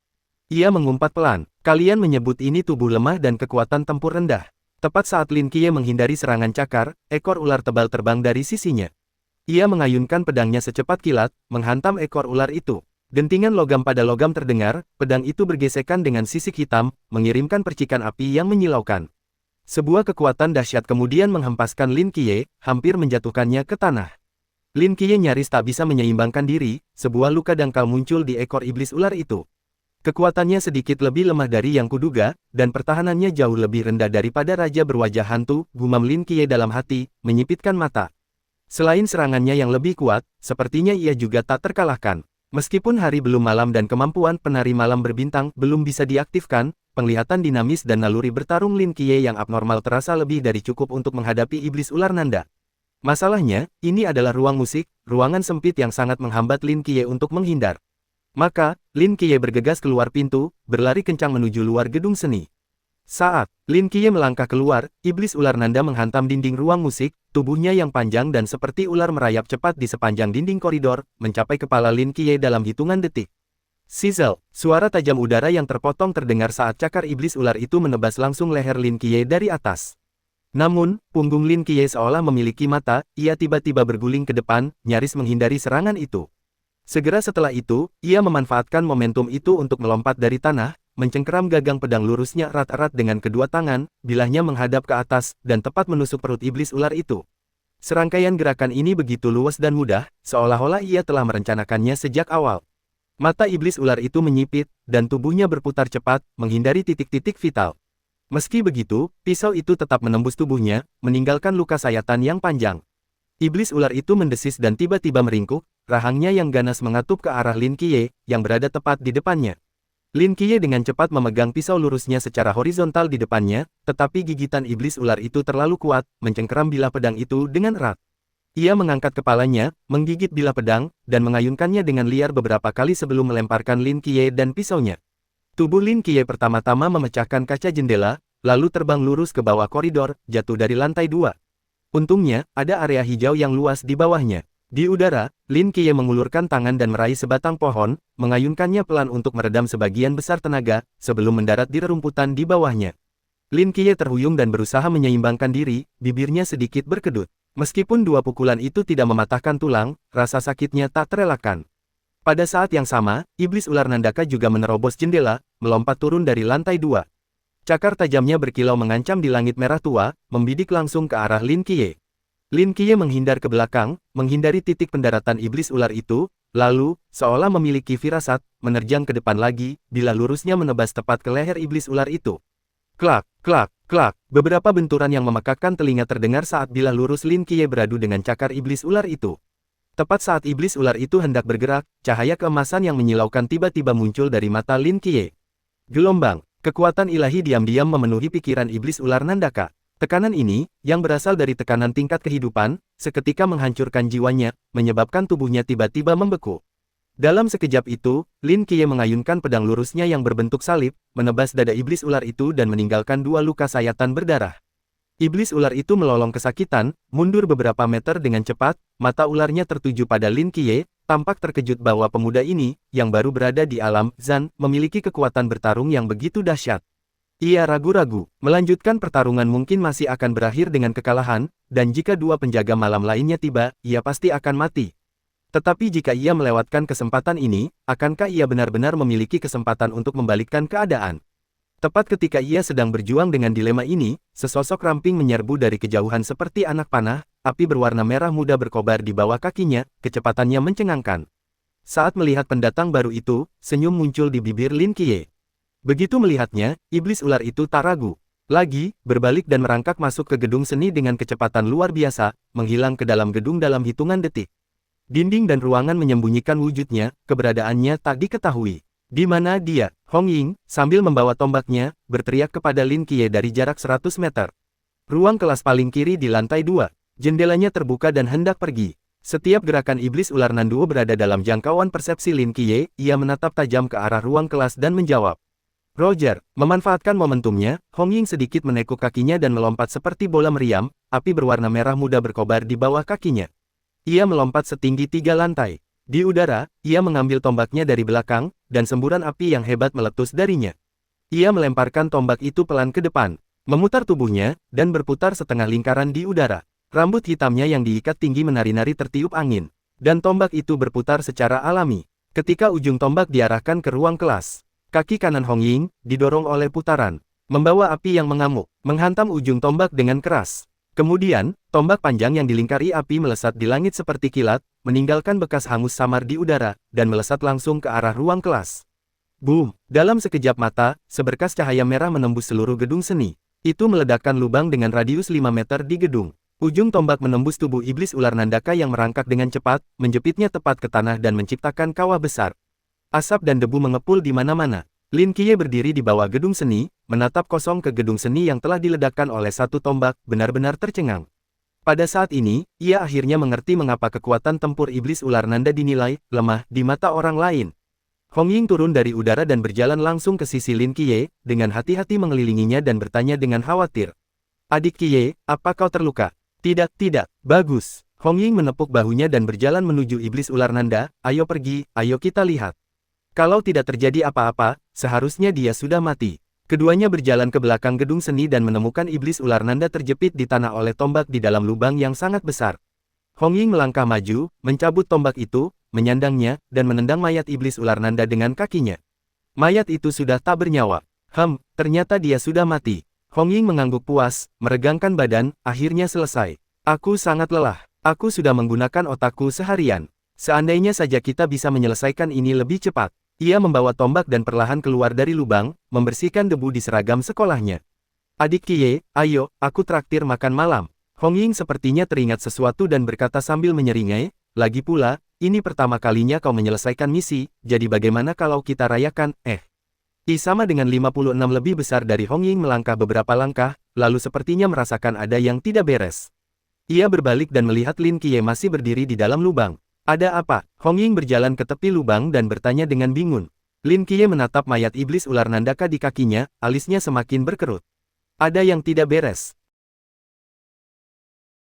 Ia mengumpat pelan, kalian menyebut ini tubuh lemah dan kekuatan tempur rendah. Tepat saat Lin Qiye menghindari serangan cakar, ekor ular tebal terbang dari sisinya. Ia mengayunkan pedangnya secepat kilat, menghantam ekor ular itu. Dentingan logam pada logam terdengar, pedang itu bergesekan dengan sisik hitam, mengirimkan percikan api yang menyilaukan. Sebuah kekuatan dahsyat kemudian menghempaskan Lin Qiye, hampir menjatuhkannya ke tanah. Lin Qiye nyaris tak bisa menyeimbangkan diri, sebuah luka dangkal muncul di ekor iblis ular itu. Kekuatannya sedikit lebih lemah dari yang kuduga, dan pertahanannya jauh lebih rendah daripada raja berwajah hantu, gumam Lin Qiye dalam hati, menyipitkan mata. Selain serangannya yang lebih kuat, sepertinya ia juga tak terkalahkan. Meskipun hari belum malam dan kemampuan penari malam berbintang belum bisa diaktifkan, penglihatan dinamis dan naluri bertarung Lin Qiye yang abnormal terasa lebih dari cukup untuk menghadapi iblis ular Nanda. Masalahnya, ini adalah ruang musik, ruangan sempit yang sangat menghambat Lin Qiye untuk menghindar. Maka, Lin Qiye bergegas keluar pintu, berlari kencang menuju luar gedung seni. Saat Lin Qiye melangkah keluar, iblis ular Nanda menghantam dinding ruang musik, tubuhnya yang panjang dan seperti ular merayap cepat di sepanjang dinding koridor, mencapai kepala Lin Qiye dalam hitungan detik. Sizzle, suara tajam udara yang terpotong terdengar saat cakar iblis ular itu menebas langsung leher Lin Qiye dari atas. Namun, punggung Lin Qiye seolah memiliki mata, ia tiba-tiba berguling ke depan, nyaris menghindari serangan itu. Segera setelah itu, ia memanfaatkan momentum itu untuk melompat dari tanah, mencengkeram gagang pedang lurusnya erat-erat dengan kedua tangan, bilahnya menghadap ke atas, dan tepat menusuk perut iblis ular itu. Serangkaian gerakan ini begitu luas dan mudah, seolah-olah ia telah merencanakannya sejak awal. Mata iblis ular itu menyipit, dan tubuhnya berputar cepat, menghindari titik-titik vital. Meski begitu, pisau itu tetap menembus tubuhnya, meninggalkan luka sayatan yang panjang. Iblis ular itu mendesis dan tiba-tiba meringkuk, rahangnya yang ganas mengatup ke arah Lin Qiye, yang berada tepat di depannya. Lin Qiye dengan cepat memegang pisau lurusnya secara horizontal di depannya, tetapi gigitan iblis ular itu terlalu kuat, mencengkeram bilah pedang itu dengan erat. Ia mengangkat kepalanya, menggigit bilah pedang, dan mengayunkannya dengan liar beberapa kali sebelum melemparkan Lin Qiye dan pisaunya. Tubuh Lin Qiye pertama-tama memecahkan kaca jendela, lalu terbang lurus ke bawah koridor, jatuh dari lantai 2. Untungnya, ada area hijau yang luas di bawahnya. Di udara, Lin Qiye mengulurkan tangan dan meraih sebatang pohon, mengayunkannya pelan untuk meredam sebagian besar tenaga, sebelum mendarat di rerumputan di bawahnya. Lin Qiye terhuyung dan berusaha menyeimbangkan diri, bibirnya sedikit berkedut. Meskipun dua pukulan itu tidak mematahkan tulang, rasa sakitnya tak terelakkan. Pada saat yang sama, iblis ular Nandaka juga menerobos jendela, melompat turun dari lantai 2. Cakar tajamnya berkilau mengancam di langit merah tua, membidik langsung ke arah Lin Qiye. Lin Qiye menghindar ke belakang, menghindari titik pendaratan iblis ular itu, lalu, seolah memiliki firasat, menerjang ke depan lagi, bila lurusnya menebas tepat ke leher iblis ular itu. Klak, klak, klak, beberapa benturan yang memekakkan telinga terdengar saat bila lurus Lin Qiye beradu dengan cakar iblis ular itu. Tepat saat iblis ular itu hendak bergerak, cahaya keemasan yang menyilaukan tiba-tiba muncul dari mata Lin Qiye. Gelombang, kekuatan ilahi diam-diam memenuhi pikiran iblis ular Nandaka. Tekanan ini, yang berasal dari tekanan tingkat kehidupan, seketika menghancurkan jiwanya, menyebabkan tubuhnya tiba-tiba membeku. Dalam sekejap itu, Lin Qiye mengayunkan pedang lurusnya yang berbentuk salib, menebas dada iblis ular itu dan meninggalkan dua luka sayatan berdarah. Iblis ular itu melolong kesakitan, mundur beberapa meter dengan cepat, mata ularnya tertuju pada Lin Qiye, tampak terkejut bahwa pemuda ini, yang baru berada di alam Zan, memiliki kekuatan bertarung yang begitu dahsyat. Ia ragu-ragu, melanjutkan pertarungan mungkin masih akan berakhir dengan kekalahan, dan jika dua penjaga malam lainnya tiba, ia pasti akan mati. Tetapi jika ia melewatkan kesempatan ini, akankah ia benar-benar memiliki kesempatan untuk membalikkan keadaan? Tepat ketika ia sedang berjuang dengan dilema ini, sesosok ramping menyerbu dari kejauhan seperti anak panah, api berwarna merah muda berkobar di bawah kakinya, kecepatannya mencengangkan. Saat melihat pendatang baru itu, senyum muncul di bibir Lin Qiye. Begitu melihatnya, iblis ular itu tak ragu lagi, berbalik dan merangkak masuk ke gedung seni dengan kecepatan luar biasa, menghilang ke dalam gedung dalam hitungan detik. Dinding dan ruangan menyembunyikan wujudnya, keberadaannya tak diketahui. Di mana dia? Hong Ying, sambil membawa tombaknya, berteriak kepada Lin Qiye dari jarak 100 meter. Ruang kelas paling kiri di lantai 2. Jendelanya terbuka dan hendak pergi. Setiap gerakan iblis ular Nanduo berada dalam jangkauan persepsi Lin Qiye, ia menatap tajam ke arah ruang kelas dan menjawab. Roger, memanfaatkan momentumnya, Hong Ying sedikit menekuk kakinya dan melompat seperti bola meriam, api berwarna merah muda berkobar di bawah kakinya. Ia melompat setinggi 3 lantai. Di udara, ia mengambil tombaknya dari belakang, dan semburan api yang hebat meletus darinya. Ia melemparkan tombak itu pelan ke depan, memutar tubuhnya, dan berputar setengah lingkaran di udara. Rambut hitamnya yang diikat tinggi menari-nari tertiup angin, dan tombak itu berputar secara alami. Ketika ujung tombak diarahkan ke ruang kelas, kaki kanan Hong Ying, didorong oleh putaran, membawa api yang mengamuk, menghantam ujung tombak dengan keras. Kemudian, tombak panjang yang dilingkari api melesat di langit seperti kilat, meninggalkan bekas hangus samar di udara, dan melesat langsung ke arah ruang kelas. Boom! Dalam sekejap mata, seberkas cahaya merah menembus seluruh gedung seni. Itu meledakkan lubang dengan radius 5 meter di gedung. Ujung tombak menembus tubuh iblis ular Nandaka yang merangkak dengan cepat, menjepitnya tepat ke tanah dan menciptakan kawah besar. Asap dan debu mengepul di mana-mana. Lin Qiye berdiri di bawah gedung seni, menatap kosong ke gedung seni yang telah diledakkan oleh satu tombak, benar-benar tercengang. Pada saat ini, ia akhirnya mengerti mengapa kekuatan tempur iblis ular Nanda dinilai lemah di mata orang lain. Hong Ying turun dari udara dan berjalan langsung ke sisi Lin Qiye, dengan hati-hati mengelilinginya dan bertanya dengan khawatir. Adik Qiye, apa kau terluka? Tidak, tidak, bagus. Hong Ying menepuk bahunya dan berjalan menuju iblis ular Nanda, ayo pergi, ayo kita lihat. Kalau tidak terjadi apa-apa, seharusnya dia sudah mati. Keduanya berjalan ke belakang gedung seni dan menemukan iblis ular Nanda terjepit di tanah oleh tombak di dalam lubang yang sangat besar. Hong Ying melangkah maju, mencabut tombak itu, menyandangnya, dan menendang mayat iblis ular Nanda dengan kakinya. Mayat itu sudah tak bernyawa. Ternyata dia sudah mati. Hong Ying mengangguk puas, meregangkan badan, akhirnya selesai. Aku sangat lelah. Aku sudah menggunakan otakku seharian. Seandainya saja kita bisa menyelesaikan ini lebih cepat. Ia membawa tombak dan perlahan keluar dari lubang, membersihkan debu di seragam sekolahnya. Adik Qiye, ayo, aku traktir makan malam. Hong Ying sepertinya teringat sesuatu dan berkata sambil menyeringai, lagi pula, ini pertama kalinya kau menyelesaikan misi, jadi bagaimana kalau kita rayakan, I sama dengan 56 lebih besar dari Hong Ying melangkah beberapa langkah, lalu sepertinya merasakan ada yang tidak beres. Ia berbalik dan melihat Lin Qiye masih berdiri di dalam lubang. Ada apa? Hong Ying berjalan ke tepi lubang dan bertanya dengan bingung. Lin Qiye menatap mayat iblis ular Nandaka di kakinya, alisnya semakin berkerut. Ada yang tidak beres.